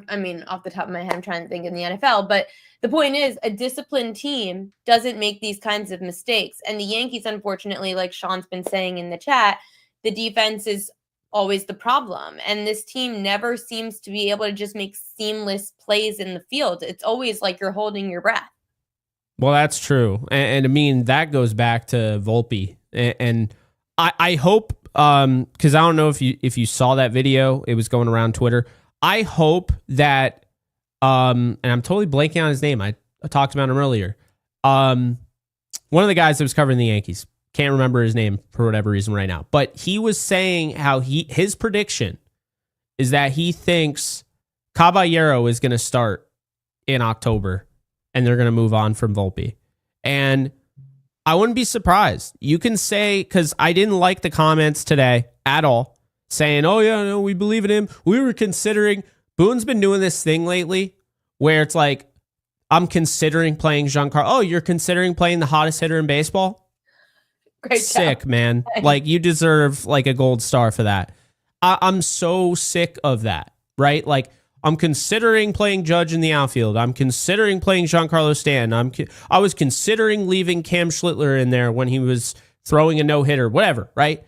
I mean, off the top of my head, I'm trying to think in the NFL, but the point is a disciplined team doesn't make these kinds of mistakes. And the Yankees, unfortunately, like Sean's been saying in the chat, the defense is always the problem. And this team never seems to be able to just make seamless plays in the field. It's always like you're holding your breath. Well, that's true. And I mean, that goes back to Volpe. And I hope, because I don't know if you saw that video, it was going around Twitter. I hope that, and I'm totally blanking on his name. I talked about him earlier. One of the guys that was covering the Yankees, can't remember his name for whatever reason right now, but he was saying how his prediction is that he thinks Caballero is going to start in October and they're going to move on from Volpe. And I wouldn't be surprised. You can say, because I didn't like the comments today at all, saying, oh, yeah, no, we believe in him. We were considering. Boone's been doing this thing lately where it's like, I'm considering playing Giancarlo. Oh, you're considering playing the hottest hitter in baseball? Great sick, job. Man. Like, you deserve like a gold star for that. I'm so sick of that, right? Like, I'm considering playing Judge in the outfield. I'm considering playing Giancarlo Stanton. I was considering leaving Cam Schlittler in there when he was throwing a no-hitter, whatever, right?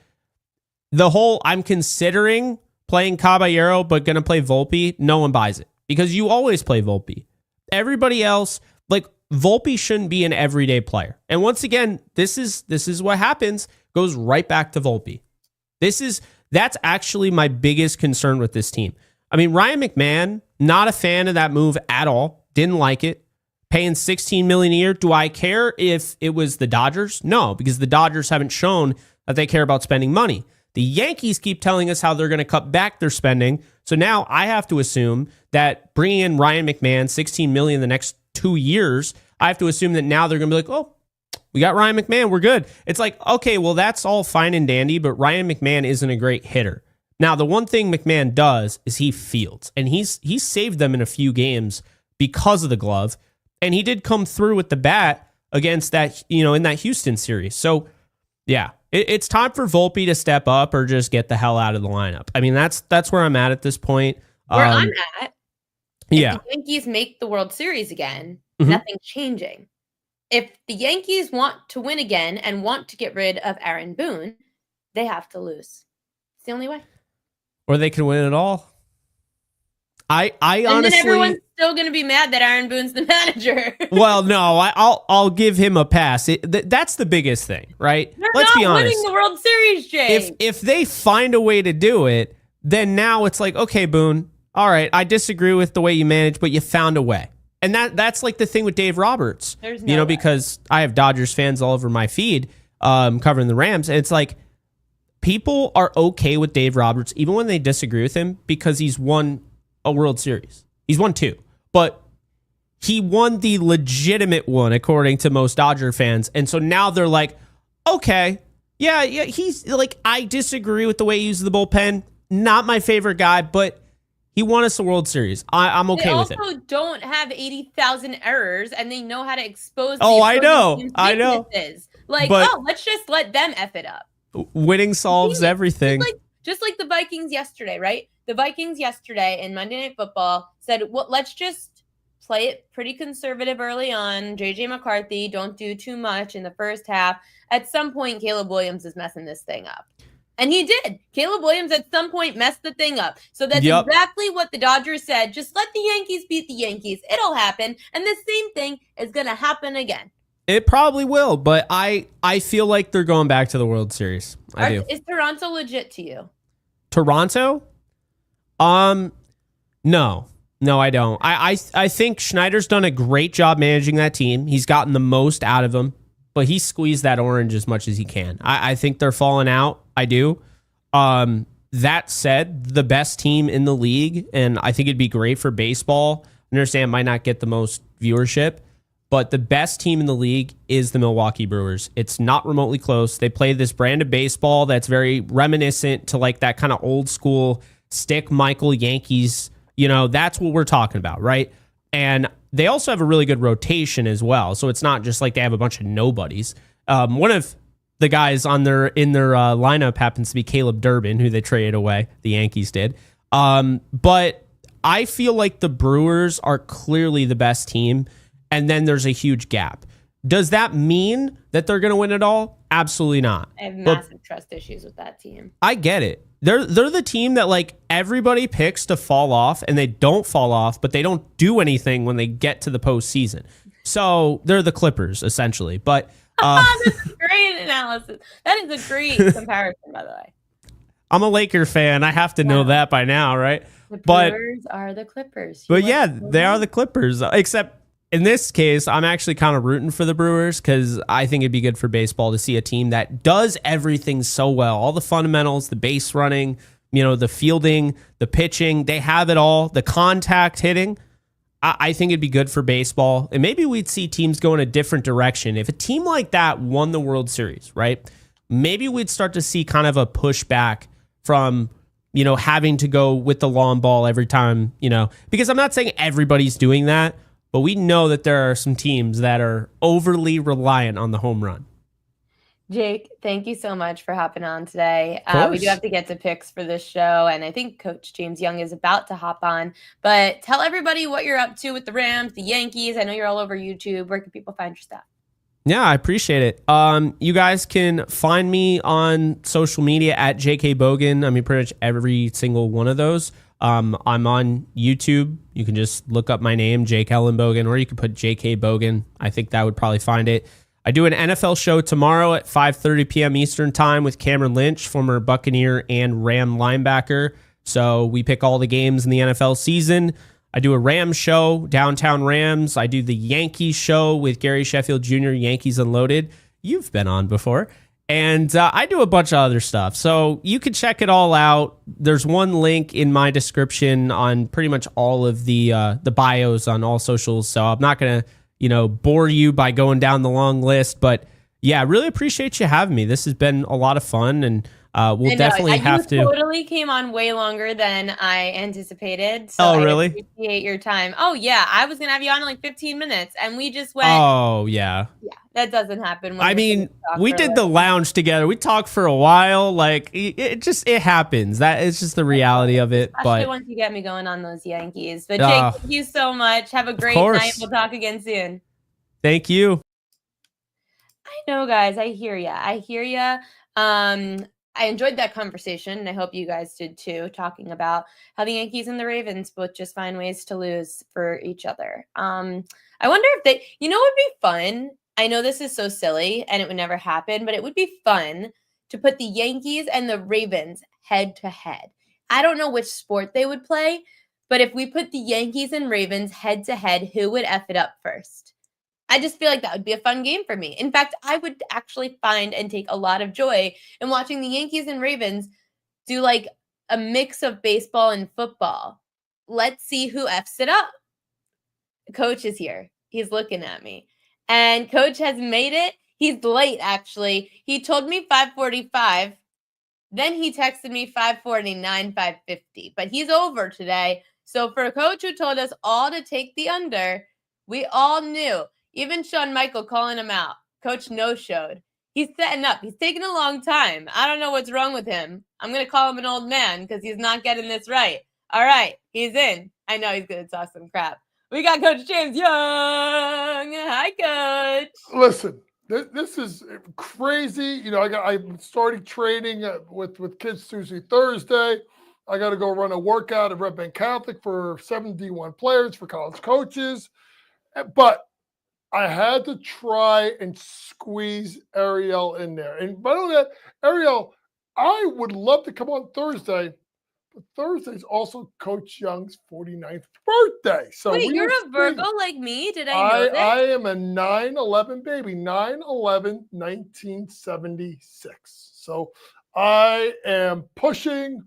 The whole I'm considering playing Caballero but going to play Volpe, no one buys it because you always play Volpe. Everybody else, like Volpe shouldn't be an everyday player. And once again, this is what happens, goes right back to Volpe. That's actually my biggest concern with this team. I mean, Ryan McMahon, not a fan of that move at all. Didn't like it. Paying $16 million a year. Do I care if it was the Dodgers? No, because the Dodgers haven't shown that they care about spending money. The Yankees keep telling us how they're going to cut back their spending. So now I have to assume that bringing in Ryan McMahon, $16 million the next 2 years, I have to assume that now they're going to be like, oh, we got Ryan McMahon, we're good. It's like, okay, well, that's all fine and dandy, but Ryan McMahon isn't a great hitter. Now, the one thing McMahon does is he fields, and he's saved them in a few games because of the glove, and he did come through with the bat against that, in that Houston series. So, yeah. It's time for Volpe to step up or just get the hell out of the lineup. I mean, that's where I'm at this point. Where I'm at, if the Yankees make the World Series again, nothing's changing. If the Yankees want to win again and want to get rid of Aaron Boone, they have to lose. It's the only way. Or they can win it all. I honestly, and then everyone's still going to be mad that Aaron Boone's the manager. Well, no, I'll give him a pass. That's the biggest thing, right? Let's be honest. Winning the World Series, Jake. If they find a way to do it, then now it's like, okay, Boone, all right, I disagree with the way you manage, but you found a way. And that's like the thing with Dave Roberts. There's no way. Because I have Dodgers fans all over my feed covering the Rams, and it's like people are okay with Dave Roberts even when they disagree with him because he's won a World Series. He's won 2, but he won the legitimate one according to most Dodger fans. And so now they're like, okay, yeah, he's like, I disagree with the way he uses the bullpen. Not my favorite guy, but he won us a World Series. I'm okay with it. They also don't have 80,000 errors, and they know how to expose. I know. Like, let's just let them F it up. Winning solves everything. Just like the Vikings yesterday, right? The Vikings yesterday in Monday Night Football said, well, let's just play it pretty conservative early on. JJ McCarthy, don't do too much in the first half. At some point, Caleb Williams is messing this thing up. And he did. Caleb Williams at some point messed the thing up. So that's exactly what the Dodgers said. Just let the Yankees beat the Yankees. It'll happen. And the same thing is going to happen again. It probably will, but I feel like they're going back to the World Series. I do. Is Toronto legit to you? Toronto? No, I don't. I think Schneider's done a great job managing that team. He's gotten the most out of them, but he squeezed that orange as much as he can. I think they're falling out. I do. That said, the best team in the league, and I think it'd be great for baseball. I understand it might not get the most viewership, but the best team in the league is the Milwaukee Brewers. It's not remotely close. They play this brand of baseball that's very reminiscent to like that kind of old school stick Michael Yankees. You know, that's what we're talking about, right? And they also have a really good rotation as well. So it's not just like they have a bunch of nobodies. One of the guys in their lineup happens to be Caleb Durbin, who they traded away. The Yankees did. But I feel like the Brewers are clearly the best team, and then there's a huge gap. Does that mean that they're going to win it all? Absolutely not. I have massive trust issues with that team. I get it. They're the team that like everybody picks to fall off, and they don't fall off, but they don't do anything when they get to the postseason. So they're the Clippers essentially. But that's a great analysis. That is a great comparison, by the way. I'm a Laker fan. I have to know that by now, right? The Brewers are the Clippers. But yeah, they are the Clippers. Except in this case, I'm actually kind of rooting for the Brewers because I think it'd be good for baseball to see a team that does everything so well. All the fundamentals, the base running, you know, the fielding, the pitching, they have it all. The contact hitting. I think it'd be good for baseball. And maybe we'd see teams go in a different direction. If a team like that won the World Series, right? Maybe we'd start to see kind of a pushback from, you know, having to go with the long ball every time, you know, because I'm not saying everybody's doing that, but we know that there are some teams that are overly reliant on the home run. Jake, thank you so much for hopping on today. We do have to get to picks for this show, and I think Coach James Young is about to hop on. But tell everybody what you're up to with the Rams, the Yankees. I know you're all over YouTube. Where can people find your stuff? Yeah, I appreciate it. You guys can find me on social media at JK Bogan. I mean, pretty much every single one of those. I'm on YouTube. You can just look up my name, Jake Ellenbogen, or you can put JK Bogan. I think that would probably find it. I do an NFL show tomorrow at 5:30 p.m. Eastern time with Cameron Lynch, former Buccaneer and Ram linebacker. So we pick all the games in the NFL season. I do a Rams show, Downtown Rams. I do the Yankees show with Gary Sheffield Jr., Yankees Unloaded. You've been on before. And I do a bunch of other stuff. So you can check it all out. There's one link in my description on pretty much all of the bios on all socials. So I'm not going to, you know, bore you by going down the long list. But yeah, I really appreciate you having me. This has been a lot of fun, and we'll definitely have to. Totally came on way longer than I anticipated. So really? I appreciate your time. Oh yeah, I was gonna have you on in like 15 minutes, and we just went. Oh yeah. Yeah, that doesn't happen. I mean, we did the lounge together. We talked for a while. Like it happens. That is just the reality of it. Especially but once you get me going on those Yankees. But Jake, thank you so much. Have a great night. We'll talk again soon. Thank you. I know, guys. I hear ya. I enjoyed that conversation, and I hope you guys did too, talking about how the Yankees and the Ravens both just find ways to lose for each other. I wonder if they, you know, what would be fun. I know this is so silly and it would never happen, but it would be fun to put the Yankees and the Ravens head to head. I don't know which sport they would play, but if we put the Yankees and Ravens head to head, who would F it up first? I just feel like that would be a fun game for me. In fact, I would actually find and take a lot of joy in watching the Yankees and Ravens do like a mix of baseball and football. Let's see who F's it up. Coach is here. He's looking at me. And Coach has made it. He's late, actually. He told me 5:45. Then he texted me 5:49, 5:50. But he's over today. So for a Coach who told us all to take the under, we all knew. Even Shawn Michael calling him out. Coach no-showed. He's setting up. He's taking a long time. I don't know what's wrong with him. I'm going to call him an old man because he's not getting this right. All right. He's in. I know he's going to talk some crap. We got Coach James Young. Hi, Coach. Listen, this is crazy. You know, I started training with kids Tuesday, Thursday. I got to go run a workout at Red Bank Catholic for 7 D1 players, for college coaches. But I had to try and squeeze Ariel in there. And by the way, Ariel, I would love to come on Thursday. Thursday's also Coach Young's 49th birthday. So Wait, we you're will a Virgo see. like me? Did I know this? I am a 9/11 baby, 9/11, 1976. So I am pushing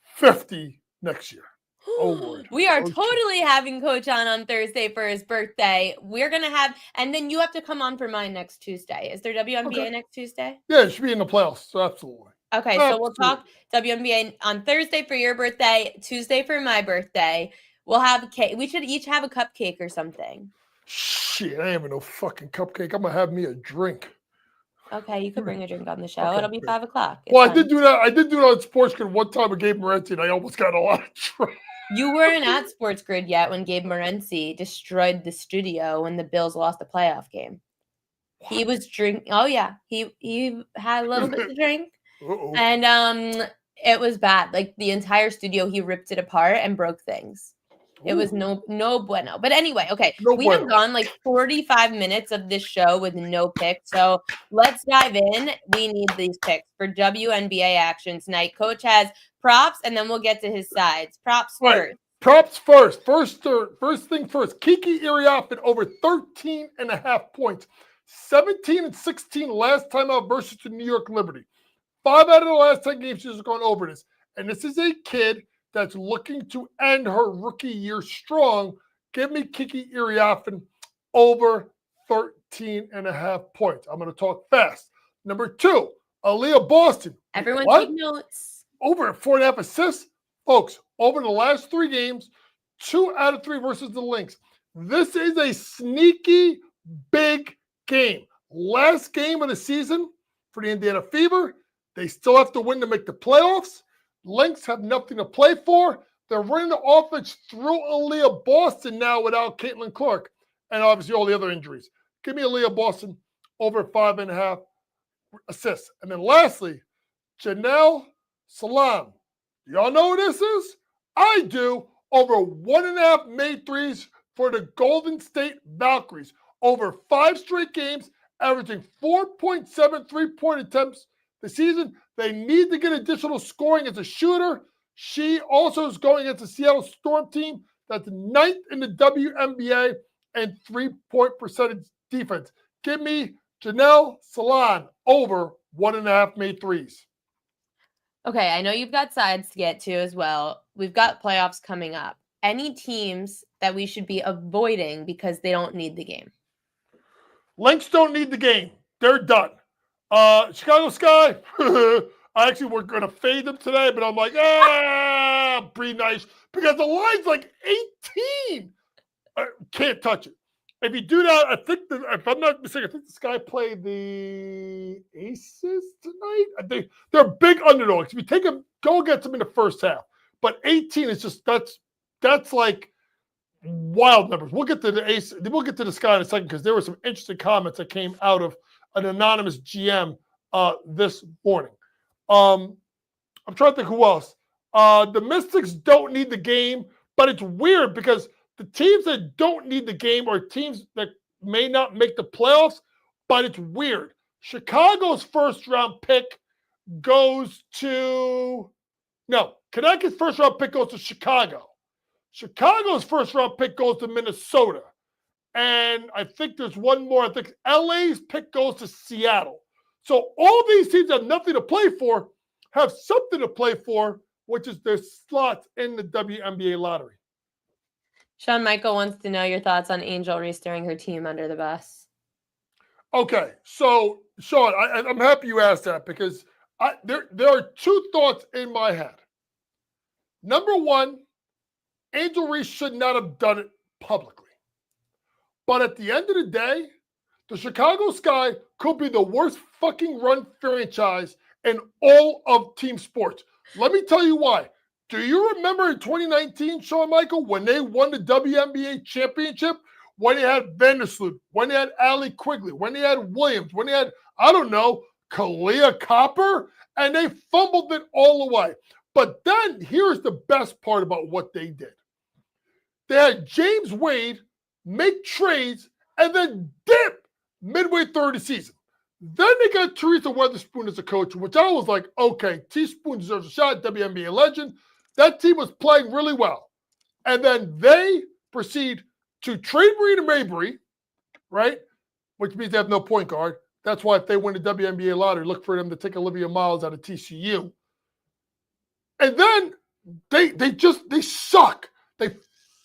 50 next year. Oh, Lord. We are Oh, shit. totally having Coach on Thursday for his birthday. We're going to have, and then you have to come on for mine next Tuesday. Is there WNBA Okay. next Tuesday? Yeah, it should be in the playoffs. So absolutely. Okay, so we'll talk WNBA on Thursday for your birthday, Tuesday for my birthday. We'll have cake. We should each have a cupcake or something. Shit, I ain't having no fucking cupcake. I'm going to have me a drink. Okay, you could bring a drink on the show. Okay, It'll be good. 5 o'clock. It's Well, I fine. did do that. I did do it on Sports Grid one time with Gabe Morency, and I almost got a lot of trouble. You weren't at Sports Grid yet when Gabe Morency destroyed the studio when the Bills lost the playoff game. He was drinking. Oh yeah, he had a little bit to drink, Uh-oh. and it was bad. Like the entire studio, he ripped it apart and broke things. It was no bueno. But anyway, okay, we have gone like 45 minutes of this show with no picks. So let's dive in. We need these picks for WNBA action tonight. Coach has props, and then we'll get to his sides. Props first. Props first. First thing first. Kiki Iriafen over 13.5 points. 17-16 last time out versus the New York Liberty. 5 out of the last 10 games she's gone over this. And this is a kid that's looking to end her rookie year strong. Give me Kiki Iriafen over 13.5 points. I'm going to talk fast. Number 2, Aaliyah Boston. Everyone take notes. Over at 4.5 assists. Folks, over the last 3 games, 2 out of 3 versus the Lynx. This is a sneaky big game. Last game of the season for the Indiana Fever. They still have to win to make the playoffs. Lynx have nothing to play for. They're running the offense through Aaliyah Boston now without Caitlin Clark and obviously all the other injuries. Give me Aaliyah Boston over 5.5 assists. And then lastly, Janelle Salam. Y'all know who this is? I do. Over 1.5 made threes for the Golden State Valkyries. Over 5 straight games, averaging 4.7 3-point attempts this season. They need to get additional scoring as a shooter. She also is going against the Seattle Storm team that's 9th in the WNBA and 3-point percentage defense. Give me Janelle Salam over 1.5 made threes. Okay, I know you've got sides to get to as well. We've got playoffs coming up. Any teams that we should be avoiding because they don't need the game? Lynx don't need the game. They're done. Chicago Sky, I actually were going to fade them today, but I'm like, be nice. Because the line's like 18. Can't touch it. If you do that, I think, if I'm not mistaken, I think the Sky played the Aces tonight. I think they're big underdogs. If you take them, go against them in the first half. But 18 is just, that's like wild numbers. We'll get to the Ace. We'll get to the Sky in a second because there were some interesting comments that came out of an anonymous GM this morning. I'm trying to think who else. The Mystics don't need the game, but it's weird because the teams that don't need the game are teams that may not make the playoffs, but it's weird. Chicago's first-round pick goes to – no, Connecticut's first-round pick goes to Chicago. Chicago's first-round pick goes to Minnesota. And I think there's one more. I think LA's pick goes to Seattle. So all these teams have nothing to play for, have something to play for, which is their slots in the WNBA lottery. Sean Michael wants to know your thoughts on Angel Reese throwing her team under the bus. Okay, so Sean, I'm happy you asked that because there are 2 thoughts in my head. Number 1, Angel Reese should not have done it publicly. But at the end of the day, the Chicago Sky could be the worst fucking run franchise in all of team sports. Let me tell you why. Do you remember in 2019, Shawn Michael, when they won the WNBA championship? When they had Vandersloot, when they had Allie Quigley, when they had Williams, when they had, I don't know, Kalia Copper, and they fumbled it all away. But then here's the best part about what they did. They had James Wade make trades, and then dip midway through the season. Then they got Teresa Weatherspoon as a coach, which I was like, okay, Teaspoon deserves a shot, WNBA legend. That team was playing really well. And then they proceed to trade Marina Mabrey, right? Which means they have no point guard. That's why if they win the WNBA lottery, look for them to take Olivia Miles out of TCU. And then they suck. They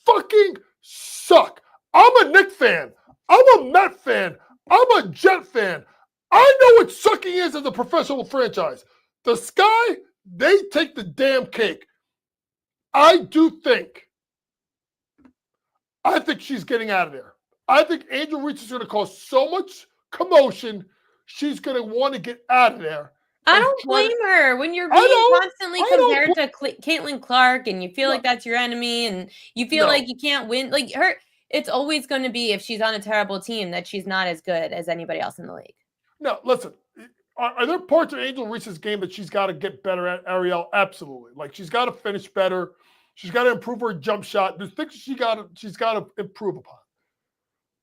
fucking suck. I'm a Knicks fan. I'm a Met fan. I'm a Jet fan. I know what sucking is as a professional franchise. The Sky, they take the damn cake. I think she's getting out of there. I think Angel Reese is going to cause so much commotion. She's going to want to get out of there. I don't blame her when you're being constantly compared to Caitlin Clark and you feel like that's your enemy and you feel like you can't win. Like her, it's always going to be, if she's on a terrible team, that she's not as good as anybody else in the league. No, listen. Are there parts of Angel Reese's game that she's got to get better at, Ariel? Absolutely. Like she's got to finish better. She's got to improve her jump shot. There's things she's got to improve upon.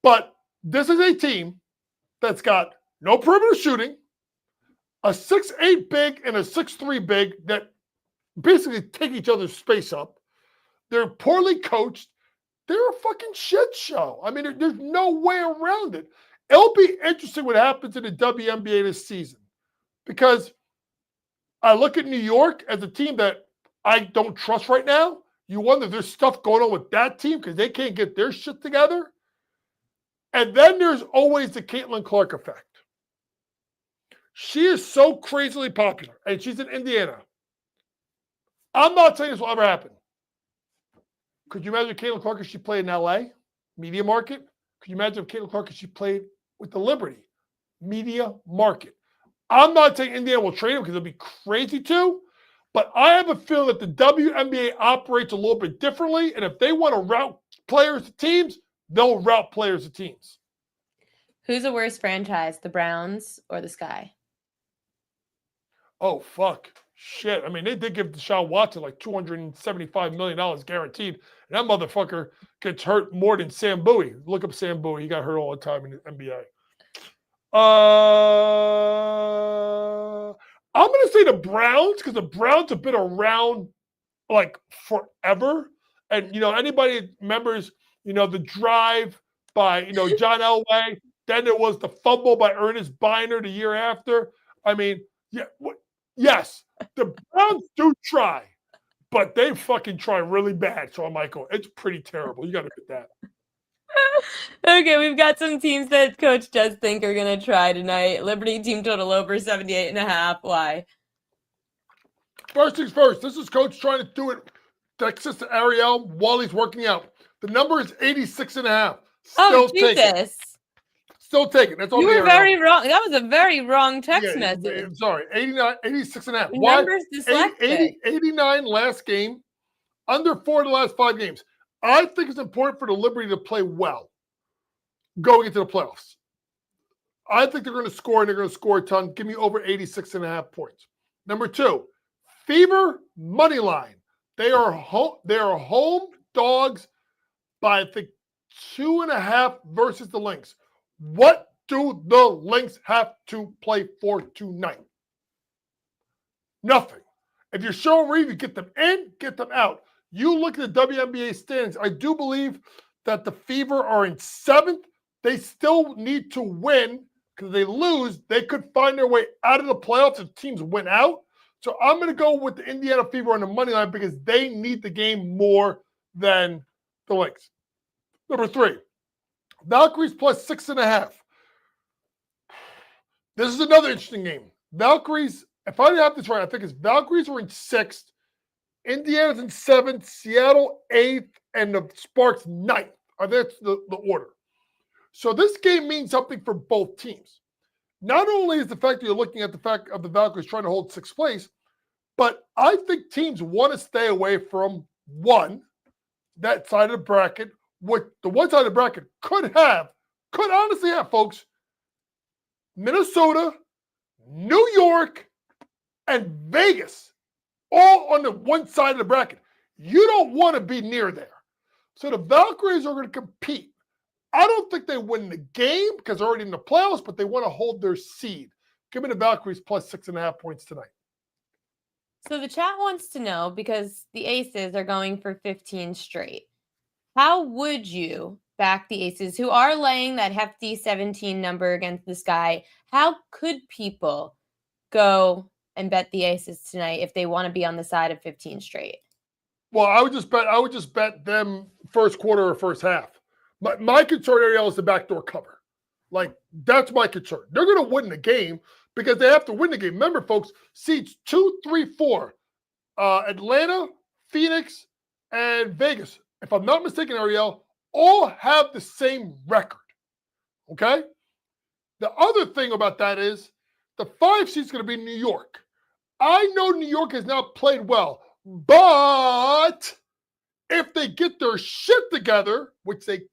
But this is a team that's got no perimeter shooting, a 6'8" big and a 6'3" big that basically take each other's space up. They're poorly coached. They're a fucking shit show. I mean, there's no way around it. It'll be interesting what happens in the WNBA this season because I look at New York as a team that I don't trust right now. You wonder if there's stuff going on with that team because they can't get their shit together. And then there's always the Caitlin Clark effect. She is so crazily popular, and she's in Indiana. I'm not saying this will ever happen. Could you imagine Caitlin Clark if she played in LA, media market? Could you imagine if Caitlin Clark if she played with the Liberty, media market? I'm not saying Indiana will trade him because it'll be crazy too, but I have a feeling that the WNBA operates a little bit differently, and if they want to route players to teams, they'll route players to teams. Who's the worst franchise, the Browns or the Sky? Oh, fuck. Shit. I mean, they did give Deshaun Watson like $275 million guaranteed. And that motherfucker gets hurt more than Sam Bowie. Look up Sam Bowie. He got hurt all the time in the NBA. I'm going to say the Browns because the Browns have been around like forever. And, anybody that remembers, the drive by, John Elway. Then there was the fumble by Ernest Biner the year after. I mean, yes, the Browns do try, but they fucking try really bad. So, Michael, it's pretty terrible. You got to admit that. Okay, we've got some teams that Coach does think are going to try tonight. Liberty team total over 78.5. Why? First things first. This is Coach trying to do it. Texas to Ariel while he's working out. The number is 86.5. Oh, Jesus. Still taking. That's all. You were very wrong. That was a very wrong text message. I'm sorry. 86.5. Why? Numbers dyslexic. 89 last game. Under 4 in the last 5 games. I think it's important for the Liberty to play well going into the playoffs. I think they're going to score, and they're going to score a ton. Give me over 86.5 points. Number 2, Fever money line. They are home dogs by, I think, 2.5 versus the Lynx. What do the Lynx have to play for tonight? Nothing. If you're showing Reeve, you get them in, get them out. You look at the WNBA standings. I do believe that the Fever are in 7th. They still need to win because if they lose, they could find their way out of the playoffs if teams win out. So I'm going to go with the Indiana Fever on the money line because they need the game more than the Lynx. Number 3, Valkyries plus 6.5. This is another interesting game. Valkyries, if I didn't have this right, I think it's Valkyries are in 6th, Indiana's in 7th, Seattle 8th, and the Sparks 9th. That's the order. So this game means something for both teams. Not only is the fact that you're looking at the fact of the Valkyries trying to hold 6th place, but I think teams want to stay away from that side of the bracket. What the one side of the bracket could honestly have, folks, Minnesota, New York, and Vegas all on the one side of the bracket. You don't want to be near there. So the Valkyries are going to compete. I don't think they win the game because they're already in the playoffs, but they want to hold their seed. Give me the Valkyries plus 6.5 points tonight. So the chat wants to know, because the Aces are going for 15 straight, how would you back the Aces, who are laying that hefty 17 number against the Sky? How could people go and bet the Aces tonight if they want to be on the side of 15 straight? Well, I would just bet them first quarter or first half. My concern, Ariel, is the backdoor cover. Like, that's my concern. They're going to win the game because they have to win the game. Remember, folks, seeds 2, 3, 4, Atlanta, Phoenix, and Vegas, if I'm not mistaken, Ariel, all have the same record. Okay? The other thing about that is the 5 seed is going to be New York. I know New York has not played well, but if they get their shit together, which they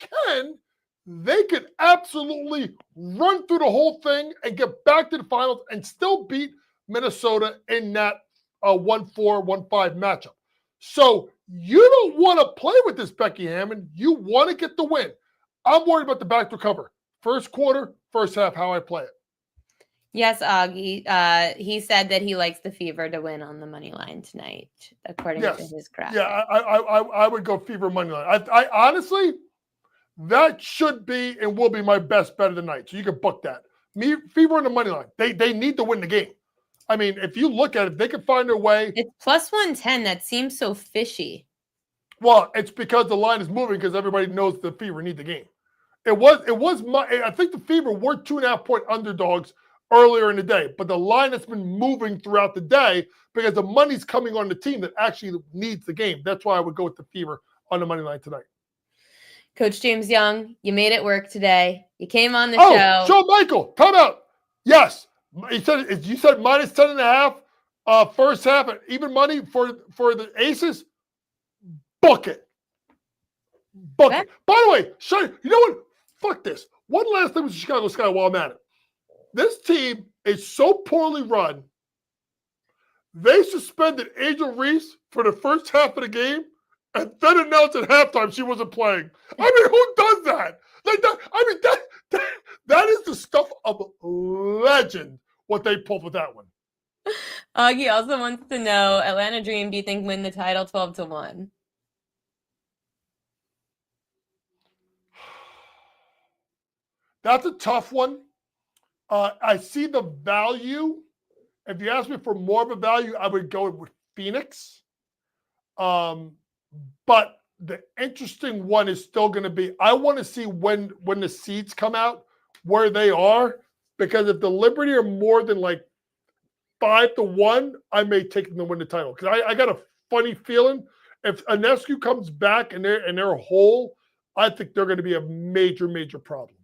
could absolutely run through the whole thing and get back to the finals and still beat Minnesota in that 1-4, 1-5 matchup. So you don't want to play with this, Becky Hammond. You want to get the win. I'm worried about the backdoor cover. First quarter, first half, how I play it. Yes, Augie. He said that he likes the Fever to win on the money line tonight, according to his graphic. Yeah, I would go Fever money line. I honestly, that should be and will be my best bet of the night. So you can book that. Me, Fever on the money line. They need to win the game. I mean, if you look at it, they can find their way. It's plus 110. That seems so fishy. Well, it's because the line is moving because everybody knows the Fever need the game. I think the Fever were 2.5-point underdogs earlier in the day, but the line has been moving throughout the day because the money's coming on the team that actually needs the game. That's why I would go with the Fever on the money line tonight. Coach James Young, you made it work today. You came on the show. Shawn Michael, time out. Yes, you said minus 10.5 first half and even money for the Aces. Book it. Book it. By the way, you know what? Fuck this. One last thing with the Chicago Sky while I'm at it. This team is so poorly run. They suspended Angel Reese for the first half of the game and then announced at halftime she wasn't playing. I mean, who does that? Like that is the stuff of legend, what they pulled with that one. Augie also wants to know, Atlanta Dream, do you think win the title 12-1? That's a tough one. I see the value. If you ask me for more of a value, I would go with Phoenix. But the interesting one is still going to be, I want to see when the seeds come out, where they are. Because if the Liberty are more than like 5-1, I may take them to win the title. Because I got a funny feeling if Ionescu comes back and they're whole, I think they're going to be a major, major problem.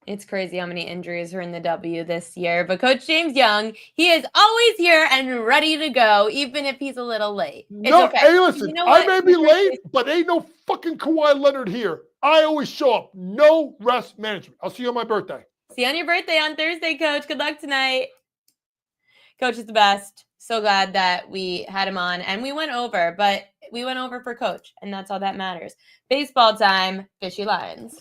It's crazy how many injuries are in the W this year. But Coach James Young, he is always here and ready to go, even if he's a little late. No, okay. Hey, listen, you know I may be late, but ain't no fucking Kawhi Leonard here. I always show up. No rest management. I'll see you on my birthday. See you on your birthday on Thursday, Coach. Good luck tonight. Coach is the best. So glad that we had him on. And we went over, but we went over for Coach, and that's all that matters. Baseball time, Fishy Lions.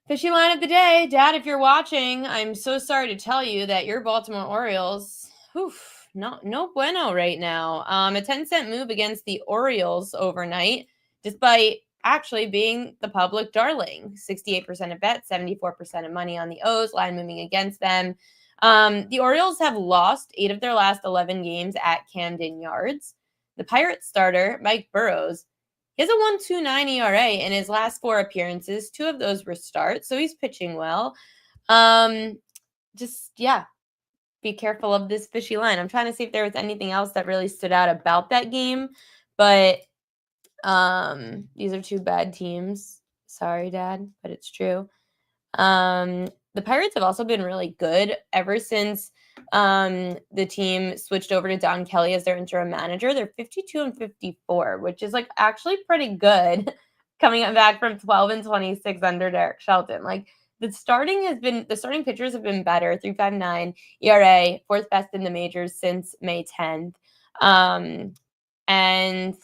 Fishy line of the day. Dad, if you're watching, I'm so sorry to tell you that your Baltimore Orioles, no bueno right now. A 10-cent move against the Orioles overnight, despite actually being the public darling. 68% of bets, 74% of money on the O's, line moving against them. The Orioles have lost 8 of their last 11 games at Camden Yards. The Pirates starter, Mike Burrows, he has a 1.29 ERA in his last 4 appearances. 2 of those were starts, so he's pitching well. Be careful of this fishy line. I'm trying to see if there was anything else that really stood out about that game, but these are 2 bad teams. Sorry, Dad, but it's true. The Pirates have also been really good ever since the team switched over to Don Kelly as their interim manager. They're 52-54, which is like actually pretty good coming back from 12-26 under Derek Shelton. Like the starting pitchers have been better. 3.59 ERA, 4th best in the majors since May 10th. And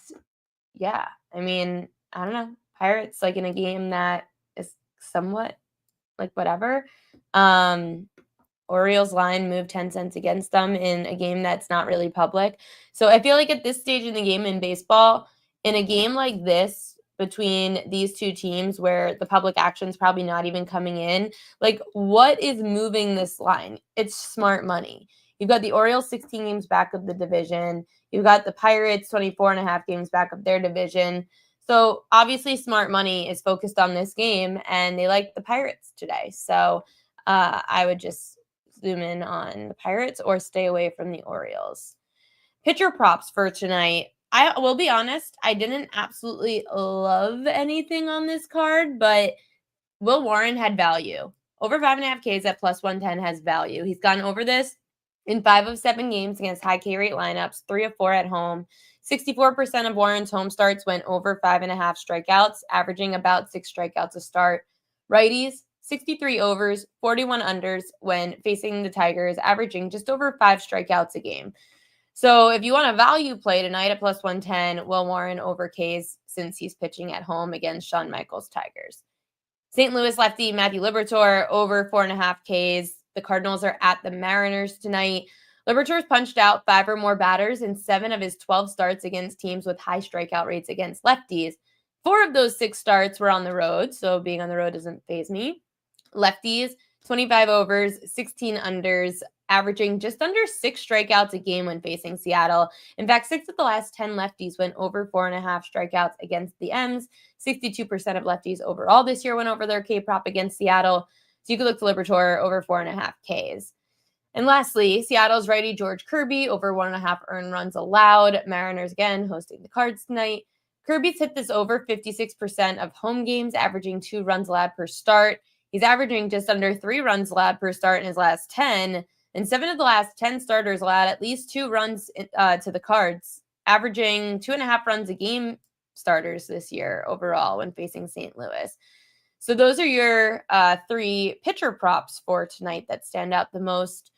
yeah, I mean, I don't know. Pirates like in a game that is somewhat like whatever. Orioles line moved 10 cents against them in a game that's not really public. So I feel like at this stage in the game in baseball, in a game like this between these two teams where the public action's probably not even coming in, like what is moving this line? It's smart money. You've got the Orioles 16 games back of the division. You've got the Pirates 24 and a half games back of their division. So obviously smart money is focused on this game and they like the Pirates today. So I would just zoom in on the Pirates or stay away from the Orioles. Pitcher props for tonight. I will be honest, I didn't absolutely love anything on this card, but Will Warren had value. Over 5.5 Ks at plus 110 has value. He's gone over this in 5 of 7 games against high K rate lineups, 3 of 4 at home. 64% of Warren's home starts went over 5.5 strikeouts, averaging about 6 strikeouts a start. Righties, 63 overs, 41 unders when facing the Tigers, averaging just over 5 strikeouts a game. So if you want a value play tonight at plus 110, Will Warren over Ks since he's pitching at home against Shawn Michaels' Tigers. St. Louis lefty Matthew Liberatore over 4.5 Ks. The Cardinals are at the Mariners tonight. Liberatore's punched out 5 or more batters in 7 of his 12 starts against teams with high strikeout rates against lefties. 4 of those 6 starts were on the road, so being on the road doesn't faze me. Lefties, 25 overs, 16 unders, averaging just under 6 strikeouts a game when facing Seattle. In fact, 6 of the last 10 lefties went over 4.5 strikeouts against the M's. 62% of lefties overall this year went over their K prop against Seattle. So you could look to Liberatore over 4.5 Ks. And lastly, Seattle's righty George Kirby over 1.5 earned runs allowed. Mariners again hosting the Cards tonight. Kirby's hit this over 56% of home games, averaging 2 runs allowed per start. He's averaging just under 3 runs allowed per start in his last 10. And 7 of the last 10 starters allowed at least 2 runs to the Cards, averaging 2.5 runs a game starters this year overall when facing St. Louis. So those are your 3 pitcher props for tonight that stand out the most.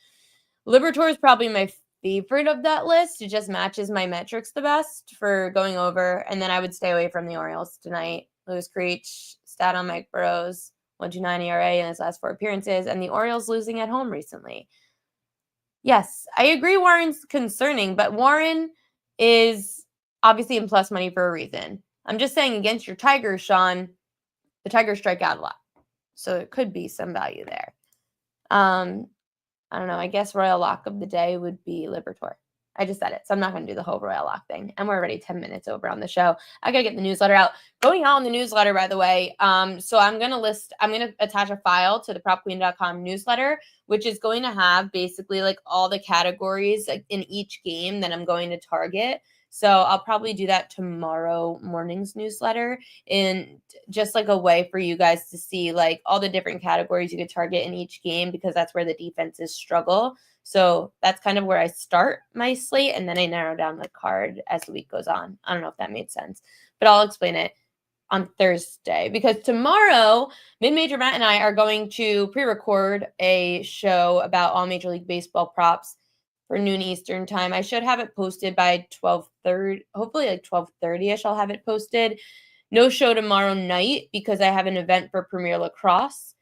Liberatore is probably my favorite of that list. It just matches my metrics the best for going over. And then I would stay away from the Orioles tonight. Lewis Creech, stat on Mike Burrows, 1.29 ERA in his last 4 appearances, and the Orioles losing at home recently. Yes, I agree Warren's concerning, but Warren is obviously in plus money for a reason. I'm just saying against your Tigers, Sean, the Tigers strike out a lot. So it could be some value there. I don't know. I guess Royal Lock of the day would be Liberatore. I just said it, so I'm not going to do the whole Royal Lock thing. And we're already 10 minutes over on the show. I got to get the newsletter out. Going out on the newsletter, by the way. So I'm going to attach a file to the propqueen.com newsletter, which is going to have basically like all the categories in each game that I'm going to target. So I'll probably do that tomorrow morning's newsletter, and just like a way for you guys to see like all the different categories you could target in each game, because that's where the defenses struggle. So that's kind of where I start my slate, and then I narrow down the card as the week goes on. I don't know if that made sense, but I'll explain it on Thursday, because tomorrow Mid-Major Matt and I are going to pre-record a show about all Major League Baseball props for noon Eastern time. I should have it posted by 12:30, hopefully like 12:30ish. I'll have it posted. No show tomorrow night because I have an event for Premier Lacrosse,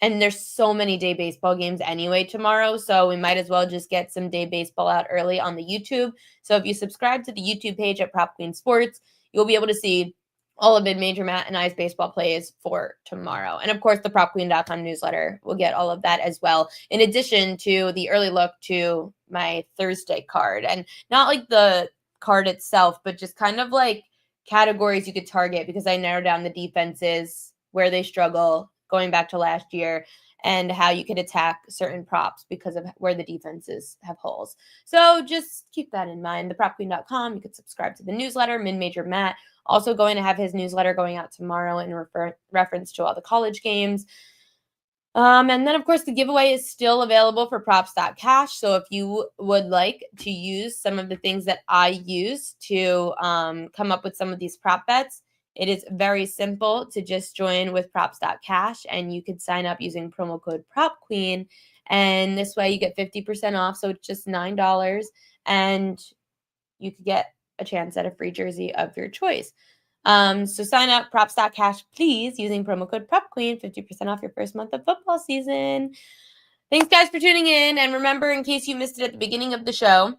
and there's so many day baseball games anyway tomorrow, so we might as well just get some day baseball out early on the YouTube. So if you subscribe to the YouTube page at Prop Queen Sports, you'll be able to see all of Mid-Major Matt and I's baseball plays for tomorrow. And of course, the propqueen.com newsletter will get all of that as well, in addition to the early look to my Thursday card. And not like the card itself, but just kind of like categories you could target, because I narrowed down the defenses, where they struggle going back to last year, and how you could attack certain props because of where the defenses have holes. So just keep that in mind. The propqueen.com, you could subscribe to the newsletter. Mid-Major Matt also going to have his newsletter going out tomorrow in reference to all the college games. And then, of course, the giveaway is still available for props.cash. So if you would like to use some of the things that I use to come up with some of these prop bets, it is very simple to just join with props.cash, and you could sign up using promo code PropQueen. And this way you get 50% off. So it's just $9, and you could get a chance at a free jersey of your choice. So sign up props.cash, please, using promo code PropQueen, 50% off your first month of football season. Thanks, guys, for tuning in. And remember, in case you missed it at the beginning of the show,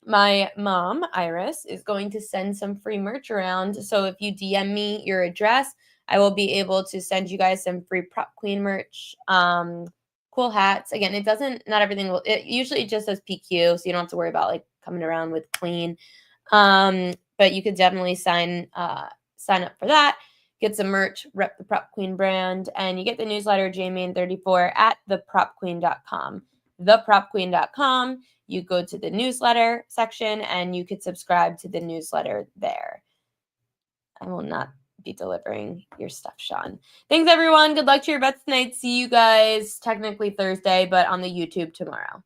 my mom, Iris, is going to send some free merch around. So if you DM me your address, I will be able to send you guys some free Prop Queen merch. Cool hats. Again, not everything will, it usually just says PQ, so you don't have to worry about like coming around with Queen. But you could definitely sign up for that. Get some merch, rep the Prop Queen brand, and you get the newsletter jmain34 at thepropqueen.com. Thepropqueen.com. You go to the newsletter section and you could subscribe to the newsletter there. I will not be delivering your stuff, Sean. Thanks, everyone. Good luck to your bets tonight. See you guys technically Thursday, but on the YouTube tomorrow.